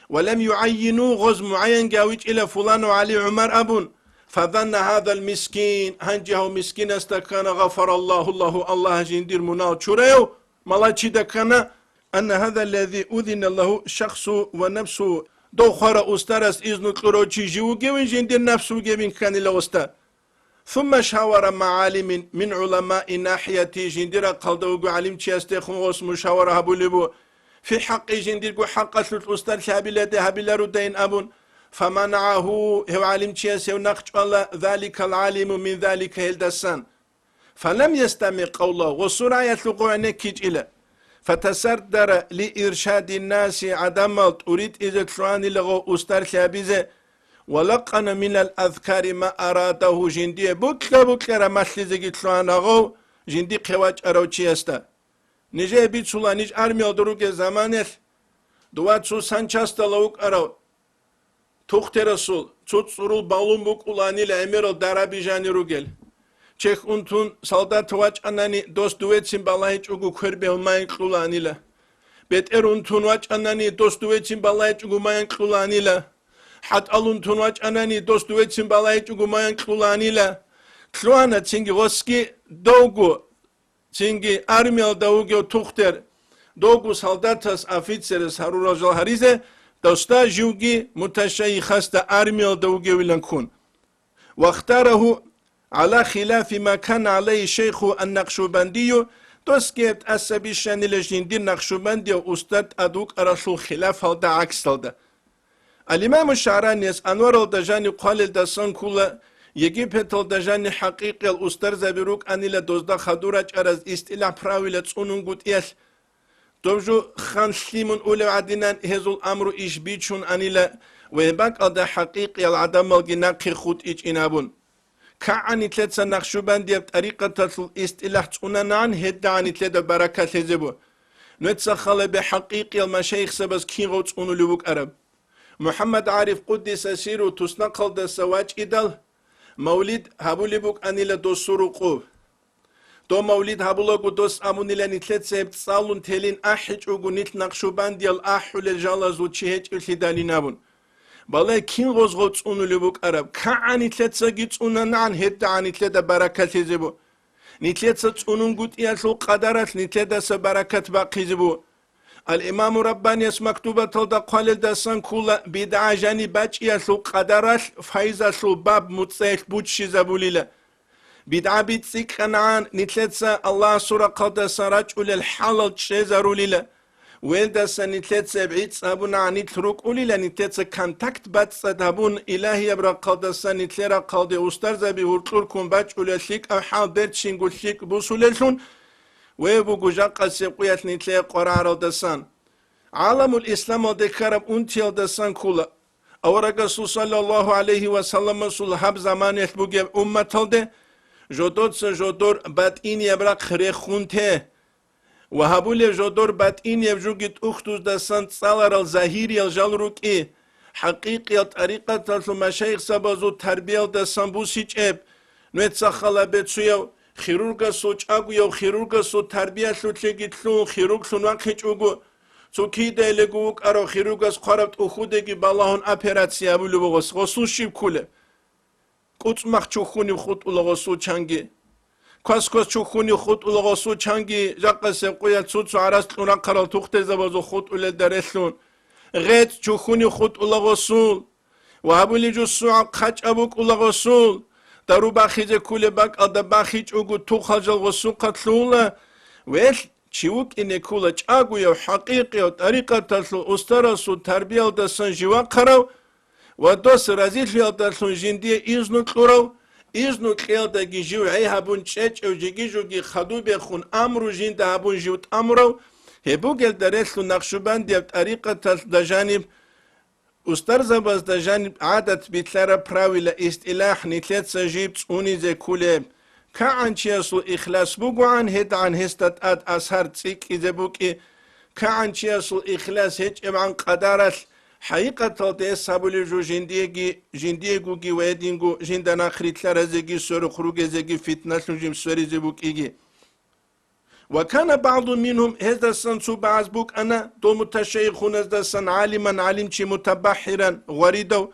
ولم يعينوا غز معين جاوج إلى فلان وعلي عمر أبون فظن هذا المسكين هنجه مسكين استكان غفر الله جندير مناو شريو ملاچي دكنا أن هذا الذي أذن الله شخص ونفسه دو خارا أسترس إذن قروتشي جيوغي وجندير نفسه جيبين كان لأستا ثم شاور مع عالم من علماء ناحيتي جندير قلدوغو علم تيستيخون غس مشاورة هبوليبو في حق جندير حق الأستاذ هابلته هابلارو دين أبون فمنعه هو علم تيسي ونقش الله ذلك العالم من ذلك هلدسان فلم يستمع قوله وسرعة يطلقوا عنك إلى فتسردر لإرشاد الناس عدم تريد إذا تلوان لغو أستر ثابزة ولقن من الأذكار ما أراده جندي بكلا رمشل زي تلوان لغو جندي قواج أروچي استا نجي بيت سولا نج أرميل دروك زمانه دوات سو سانچاست لوك أرو تخت رسول تصرول بالون بوك أولاني لأميرل درابي جاني روغل Çek untun saldat vaç anani dost duetsin balayıç ugu kırbe olmayın kılanıyla. Bet untun vaç anani dost duetsin balayıç ugu mayın kılanıyla. Hat aluntun vaç anani dost duetsin balayıç ugu mayın kılanıyla. Tluana çingi voski doğu çingi armiyal doğu tuhter doğu saldatas afitseres harurajal harize dosta jugi mutaşayı hasta armiyal doğu vilan kun. Vaxtarahu على خلاف ما كان عليه شيخ النقشبندي توسكيت أسبيشان لجندي النقشبندي أستاذ أدوك أرسل خلاف هذا عكس هذا الإمام الشعراني أنور الدجاني قال الدسان كله يجيب الدجاني حقيقة الأستاذ زبيروك أني لدوزدا خدورج أرز استيلاء براويلة سونون قد إيش توجو خان سليمون أولي عدنان هزو الأمر إيش بيتشون أني لا ويباك هذا حقيقة العدم الجناقي خود إيش إنابون كعني تلت نقشبندي بطريقة الاستلاح تونان هدا عن تلت بركة زبو نتسخل بحقيقة المشايخ سبز كين غوت لبوك أرب محمد عارف قدس سيرو تسنقل دا سواج إدال مولد هبو لبوك أني لدوسورو قوب دو مولد هبو لغو دوس أموني لنتلت سيبت صالون تلين أحج وغو نت نقشبندي الأحو لجالزو تشيهج إلتدالي نابون بالله كين غوز غوت لبوك أرب كعني تلت ساقيت نان هدا عن تلت بركة زبو نتلت سونون قد إياسو قدرت نتلت سبركة باقي زبو الإمام رباني مكتوبة تلدا قال الدسان كولا بدعا جاني باج إياسو قدرت فايزة سو باب متسيح بوتشي زبو ليلة بدعا بيتسيك خنعان نتلت سا الله سورة قدس رجل الحلال تشيزارو ليلة ويلدس نتلت سبعيد سابون عني تروك أولي لنتلت كونتاكت بات سدابون إلهي يبرا قدس نتلرا قاد أسترزا بورطلور كون باج أوليشيك أو حال درد شنگوشيك بوسوليشون ويبو جاقا سيقويت نتلر قرار دسان عالم الإسلام دكارب انتيال دسان كولا أورا رسول صلى الله عليه وسلم صلحاب زمان يتبوغيب أمة ده جودور سجودور بات إن يبرا خري خونته وهابول جودور بات إن يبجوجت أختوز دسان صالر الزهيري الجالروك إيه حقيقة طريقة المشايخ سبازو تربية دسان بوسيج إب نويت سخلا بتسويو خيروغا سوچ أغو يو خيروغا سو تربية سو تلقيت لون خيروغ سو ناقيج أغو سو كي دايلغوك أرو خيروغا سقربت أخودكي باللهون أبيراتسي أبولو بغس غسو شيب كوله قوت مخچو خوني خود أولغسو چانگي كاس چوخوني خود أولغسو چانگي جاقا سيقويا تسوتسو عراس لون قرال توخت زبازو خود أولي درسلون غيت چوخوني خود أولغسول وهابولي جو سوع قاچ أبوك أولغسول دارو باخيجه كولي باك أدا باخيج أغو توخاجل غسول قتلولا ويل چيوك إني كولا چاقو يو حقيقي و طريقة تسلو أسترسو تربية دسان جوا قراو ودوس رزيل في دسان جندية إذنو تلورو إذنو تليل داگي جيو عي هابون چيچ أو جيگي جوگي خدو بخون أمرو جند هابون جيوت أمرو هبو گل درسلو نقشبان دي بطريقة تسل دا جانب أسترزا باز دا جانب عادت بيتلارا براوي لإستلاح نتلت سجيب تسوني زي كوليب كعن چياسو إخلاص بوغو عن هيد عن هستات آد أسهر تسيك إذا بوكي كعن چياسو إخلاص هيج عن قدارت حقيقة تلتيس سابولي جو جنديگو گي ويدينگو جندنا خريتلارا زيگي سورو خروگي زيگي فتنة جيم سوري زي بوكيگي وكان بعض منهم هذا السنسو بعض بوك أنا دو متشيخون هذا السن عالما علمتي متبحرا غريدا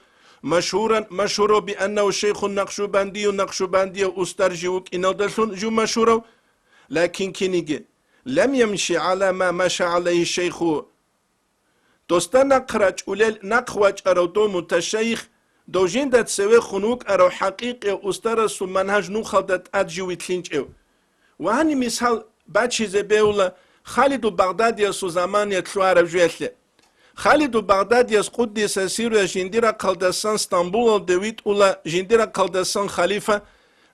مشهور بأنه شيخ النقشبندي أسترجوك إن دلسون جو مشهور لكن كنيجي لم يمشي على ما مشى عليه الشيخ دوستان نقرأ أوليل نقواج أرو دو متشيخ دو جندت سوي خنوك أرو حقيقي أسترسو منهج نوخلدت أدجوي تلينج إو وهاني مثال باتشي زبيولا خالد بغداد يسو زمان يتلو عرب جويتلي خالد بغداد يس قدس سيرو جنديرا قلدسان اسطنبول دويت أولا جنديرا قلدسان خليفة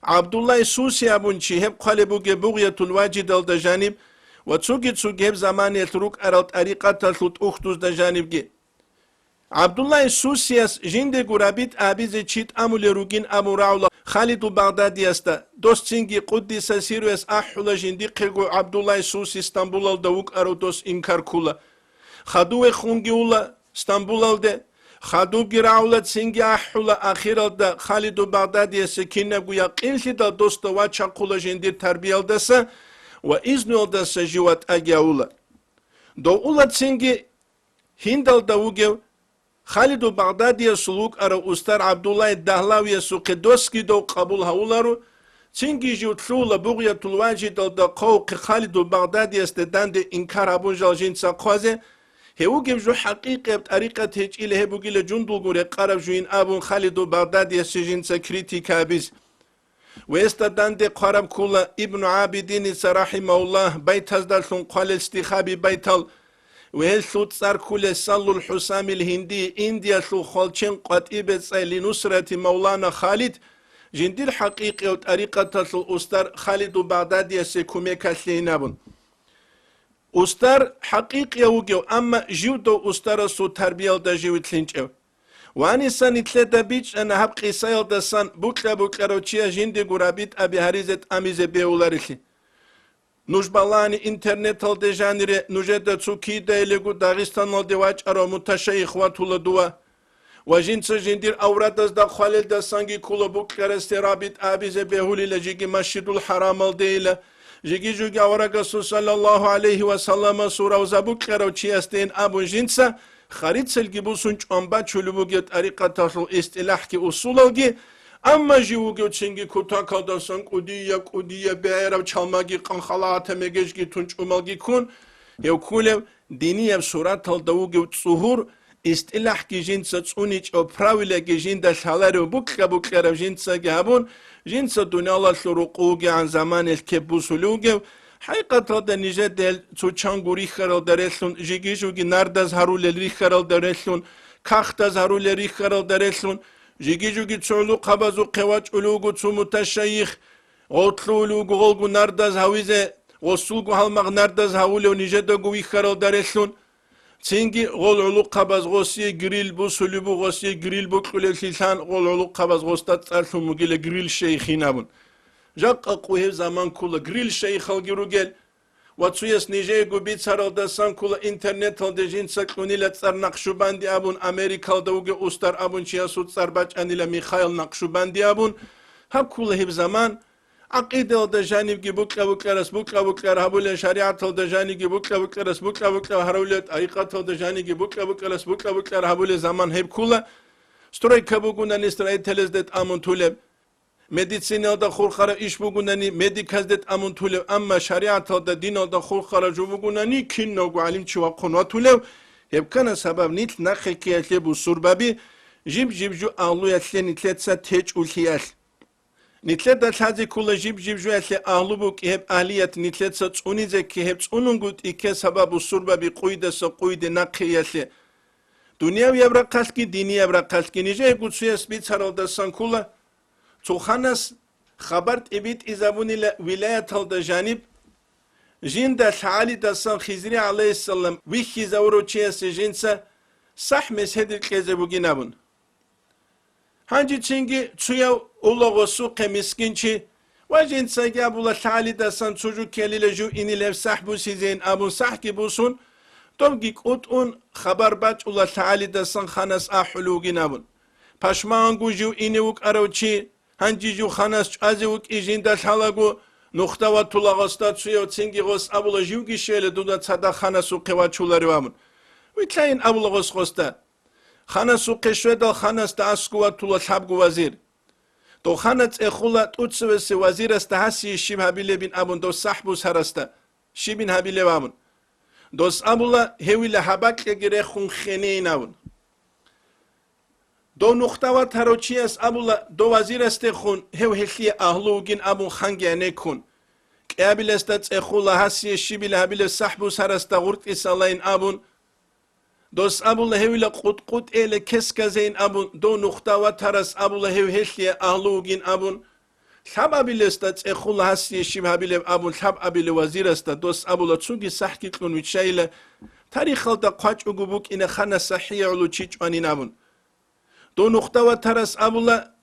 عبد الله سوسي أبون شهب قالبو بغية الواجد الدجانب وتسوقي تسوقي بزمان يتروك أرى طريقة تلوت أختوز دا جانبجي عبد الله السوسياس جند غرابيت أبيز تشيت أمول روجين أبو راولا خالد بغدادي استا دوستينجي قدس سيروس أحولا جندي قيغو عبد الله السوسي اسطنبول الدوك أرو دوس إنكار كولا خدوه خونجي ولا اسطنبول الده خدو راولا تسينجي أحولا أخير الده خالد بغدادي سكينة قويا قيلشي دا دوست واتشا قولا جندي تربية الدسا وإذن الدسا جوات أجاولا دو أولا تسينجي هندل دوغيو خالد بغدادي سلوك أرى أستار عبد الله الدهلاوي سوق دوسكي دو قبول هولارو تنجي جوتلو لبغية الواجد دا قوق خالد بغدادي استدان دي إنكار أبو جالجين ساقوازي هيوغيب جو حقيقة بطريقة هيج إلي هبوغي لجندل غوري قرب جوين أبو خالد بغدادي سجين سكريتيكا بيز ويستدان دي قرب كولا ابن عابدين رحمه الله بيت هزدالشون قال استخابي بيتال وهل شوت صار كل صلوا الحسام الهندي إنديا شو خالشين قطيبة لنصرة مولانا خالد جندي الحقيقة وطريقة الأستاذ خالد بغدادي سيكومي كاشلينابون أستاذ حقيقة وجو أما جودو أستاذ سو تربية دا جوت لينجو واني سان تلتا بيتش أنا هبقي سايل دا سان بوكلا روتشيا جندي غرابيت أبي هاريزت أميزي بيولاريشي نوجبالاني انترنت الدي جانري نوجد تسوكي دايلغو داغستان الدي واج ارو متشيخ واتولا دوا وجنس جندير اورادز دا خالل دا سانجي كولا بوكرستي رابط ابيزه بهولي لجيجي مسجد الحرام الديلا جيجي جوجا ورقة صلى الله عليه وسلم سورة وزبوكرو تشيستين ابو جنسا خريط سلجي سنج امبا چلوبوگي طريقة الاستلاح كي اصولوگي Ama jivuge çingi kutaka da san kudiya beğerav çalmagi kanxalata megejgi tunç umalgi kun yev kulev diniyev surat al davuge tsuhur istilah ki jinsa tsuniç o pravile ki jinda şalarev buklerev jinsa gabun jinsa dunyala şuruquge an zaman el kebusuluge حقیقتا دا نیجه دل تو چانگوری خرال درشون جیگیشوگی نردز هرول ری خرال درشون کاختز هرول ری خرال درشون جيجيجوغي تسولو قبازو قواج ألوغو تسو متشيخ غوطلو ألوغو غولغو نردز هاويزي غوصولغو هالمغ نردز هاولو نيجدو غوي خرال دارشلون تسينجي غول علو قباز غوصي گريل بو سلوبو غوصي گريل بو قلل سلسان غول علو قباز غوصتات تسالشو مغيل گريل شيخينابون جاق أقوه زمان كولا گريل شيخ الگرو گل واتسويس نيجي گوبيت سارال دستان كولا انترنت هل دجين سكلوني لتسار نقشباندي ابون امريكا دوغي استار ابون چياسود سرباچ انيلا ميخايل نقشباندي ابون هم كولا هب زمان عقيدة هل دجانب گي بوكلا هبول شريعت هل دجانب گي بوكلا هرولت ايقات هل دجانب گي بوكلا هبول زمان هب كولا ستروي كبوغونا نستري تلزدت امون تولب مديسينال دا خورخارا إيش بوغوناني مديكازدت أمون تولو أما شريعة دا دينال دا خورخارا جو بوغوناني كين نوغو علم چوا قنوا تولو يبكنا سبب نيت نخي كيالي بو سوربابي جيب جو أغلو يتلي نتلتسا تيج أوليال نتلت دا تلازي كولا جيب جو يتلي أغلو بو كيهب أهليات نتلتسا تونيزي كيهب تونونغوت إيكي سبب سوربابي قويدة سا قويدة نقي يتلي دنيا يبرقالكي ديني يبرقالكي نيجي يقول سويس بيت هرال دا سانكولا تخنس خبرت إبيت إزابوني لولاية هالدا جانب جين دا الحالي دا سان خزري عليه السلام ويخي زورو چيس جينسا صح مسهد الكيزبوغي نابون هنجي چنگي تسويا أولاغو سوق مسكينشي وجينسا جابولا الحالي دا سان تسوجو كيالي لجو إني لف صحبو سيزين أبون صحكي بوسون تومجيك أوتون خبر بات أولا الحالي دا سان خانس أحلوغي نابون پشمانگو جو إنيوك أروچي هنجي جو خانس ازيوك إجين دا الحالغو نختوا طلاغستا تسويا تسنگي غوص أبولا جيوغي شيل دودا تصدا خانسو قواچولا روامون ويتلاين أبولا غوص غوصتا خانسو قشوه دا خانس دا اسكوا طولا تحبگو وزير دو خانت اخولا توتسوسي وزير است هسي شيب هبيلي بين أبون دو صحبو سرستا شيبين هبيلي وامون دوس أبولا هويل حبك يگره خون خينين أبون دو نختوا تروچیس ابولا دو وزیر است خون هو هخی اهلوگین ابو خنگانه کن قابل است اخولا هسی شیبل هبل صحبو سرست غورت اسلاین ابون دوس ابولا هویل قط ال کسکزین ابون دو نختوا ترس ابولا هو هخی اهلوگین ابون ثاب أبيلستا تأخذ هسي شيب هبيل أبو ثاب أبيل وزيرستا دوس أبو لتسوقي صحكي كلون وتشايلة تاريخ الدا قاچ أجوبك إن خانة صحية على تشيج أني نابون دو نقطة وترس أبو لا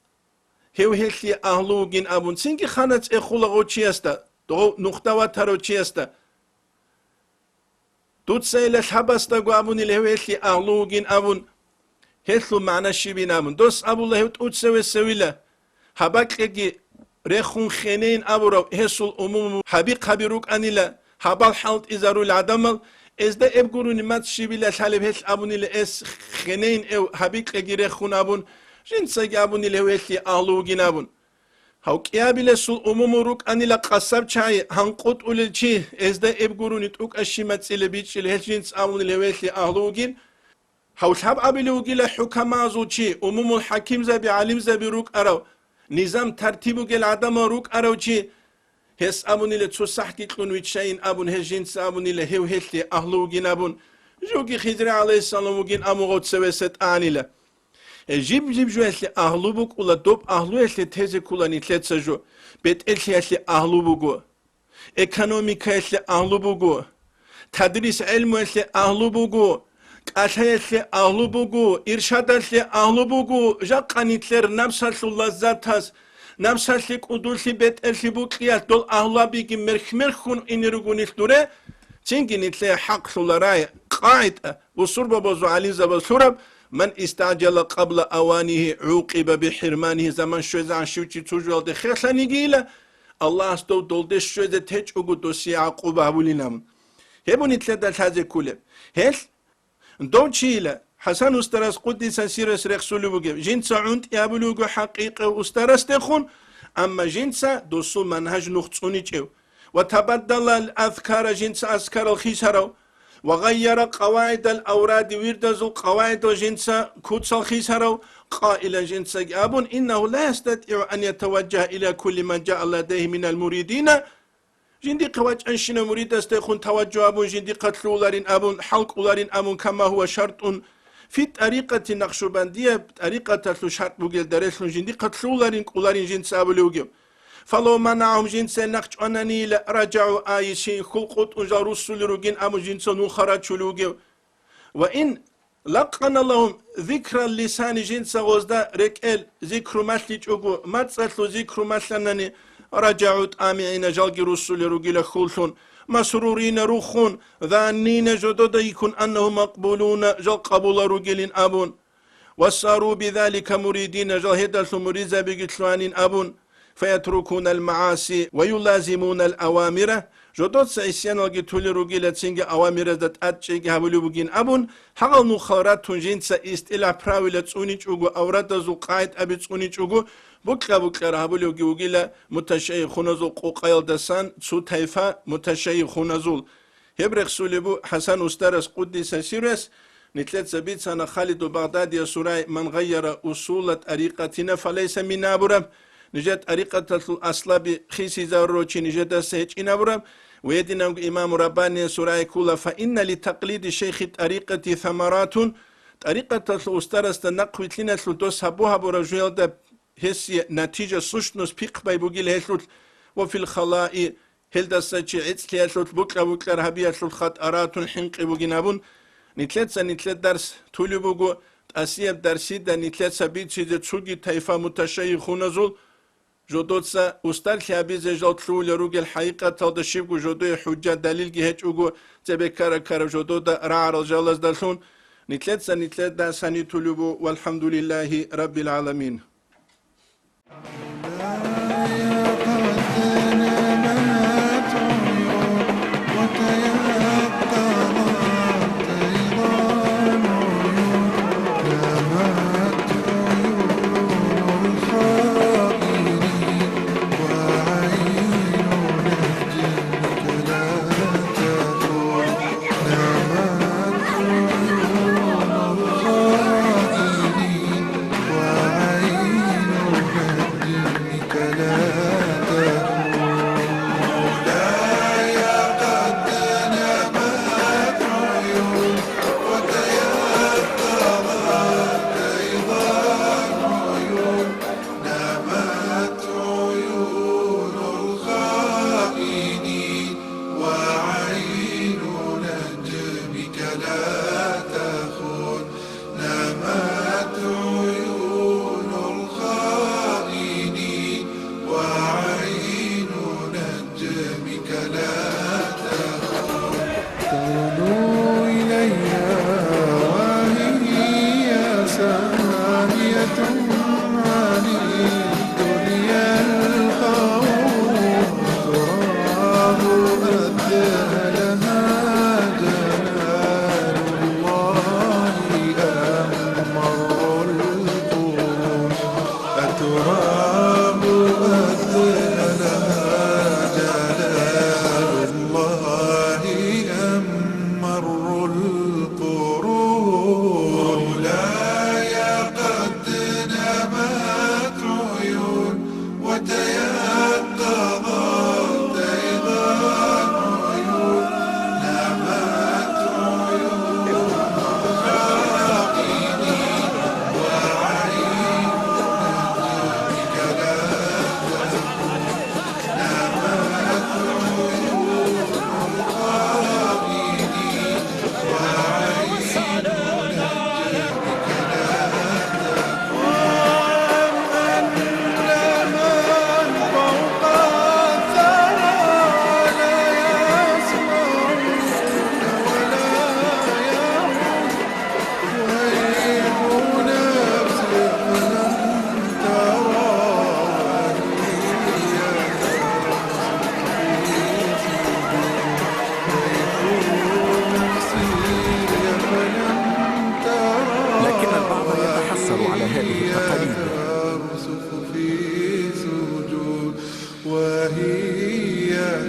هو هلي أهلوجين أبون سينكي خانة تأخذ غوتشيستا دو نقطة وتروتشيستا دوت سيل الحبستا جو أبون اللي هو هلي أهلوجين أبون هلو معنا شيبين أبون دوس أبو الله هو تسوي سويلا هباك إجي ريخون خنين أبورو هسول أموم حبيق هبيروك أنيلا هبال حالت إزارو العدمل إز دا إبقروني مات شبيلا الحالب هل أبوني لإس خنين أو حبيق إجي ريخون أبون جنسا أبوني لهويتي أهلوغين أبون هاو كيابي لسول أموم روك أنيلا قصاب چاي هنقوت أوليلچي إز دا إبقروني توك أشيمات سيلبيتش لهل جنس أبوني لهويتي أهلوغين هاو الحب أبي لوغي لحكما زوچي أموم الحكيم زبي عليم زبي روك أراو نظام ترتيبو جل عدم روك أروجي هس أبوني لتصح كيكون ويتشين أبون هجينس أبوني لهو هلتي أهلوجين أبون جوكي خضر عليه السلام وجين أموغوت سويست آنيلا جيب جو هلتي أهلوبوك ولا دوب أهلو هلتي تهزي كولا نتلت سجو بيت هلتي أهلوبوغو إيكانوميكا هلتي أهلوبوغو تدريس علم هلتي أهلوبوغو قاشايتلي أهلوبوغو إرشادتلي أهلوبوغو جاقانيتلر نمسالو لزاتاس نمسالي قدولي بيت ألي بوكيات دول أهلابيكي مرخمرخون إنرغونيتلوري تنجينيتلي حق سولاراي قاعد وصربة بوزو علي زبالسورب من استعجل قبل أوانه عوقب بحرمانه زمان شوزة عن شوشي تجوال دي خيخلاني جيلا الله استو دول دي شوزة تيج أغو دوسي عقوبة هبولينام هبوني تلدال هذا كله هل دوتشيلا حسن استرس قدس سيرس رخصولو بوجب جنسا عند يابلوغو حقيقة استرس تخون أما جنسا دوسو منهج نخصوني جو وتبدل الأذكار جنسا أذكار الخيسرو وغير قواعد الأوراد ويردزو قواعد جنسا كوتس الخيسرو قائلا جنسا أبون إنه لا يستطيع أن يتوجه إلى كل من جاء لديه من المريدين جندي قواج أنشنا مريد استيخون توجه أبون جندي قتلولارين أبون حلقولارين أبون كما هو شرط في طريقة النقشبندية طريقة شرط بوغيل درسلون جندي قتلولارين قولارين جنس أبولوغيو فلو منعهم جنس نقش أنني رجعوا آيشين خلقت أنجا رسول روغين أبون جنس نخرج شلوغيو وإن لقن لهم ذكر اللسان جنس غزدا ركال ذكر مثلج أغو متصلو ذكر مثلنني رجعت آمعين جالجي رسول رجل خلصون مسرورين روخون ذانين جدد يكون أنهم مقبولون جال قبول رجل أبون وصاروا بذلك مريدين جال هدل مريزة بجتلوان أبون فيتركون المعاصي ويلازمون الأوامر جدد سيسيان وجتول رجل تسنج أوامر ذات أتشيج هبلو بجين أبون حقل نخارات تنجين سيستيلا براويلة تسونيج أغو أوراد زو قاعد أبي تسونيج أغو بكرة رهبولو جوجيلا متشيخون زول قوقايل دسان سو تايفا متشيخون زول هبرخ سوليبو حسن استرس قدس سيرس نتلت سبيت سنة خالد بغداد سوراي من غير أصول طريقتنا فليس من أبرم نجد طريقة الأصلاب خيسي زاروشي نجد سيج إن أبرم ويدنا إمام رباني سوراي كولا فإن لتقليد شيخ طريقة ثمرات طريقة الأسترس تنقوي لنا دوس هبوها برجويل ده هسي نتيجة سوشنوس بيق بايبوغيل هسلوت وفي الخلاء هلدا ساتشي عيتسلي هسلوت بكرة رهبية هسلوت خطأرات حنق بوغينابون نتلت درس تولي بوغو أسيب درسي دا نتلت سبيت سيدة تسوغي تايفا متشيخون زول جودوتسا أستار خيابيز جالتلو لروغ الحقيقة تالدا شيبغو جودو حجة دليل جهج اوغو تبكار كار جودو دا رعر الجالز دلسون نتلت دا ساني تولي بو والحمد لله رب العالمين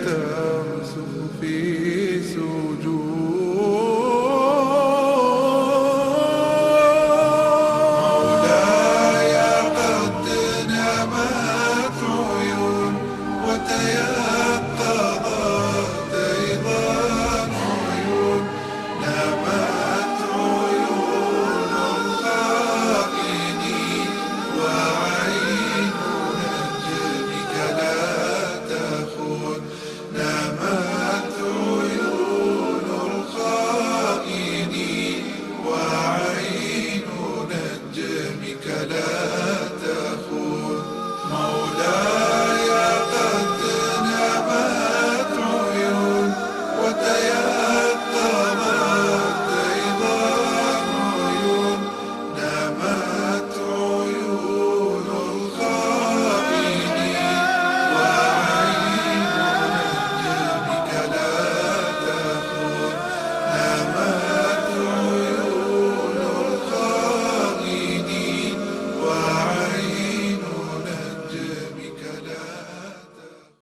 ترسخ في سجود مولاي قد نامت عيون وتيأست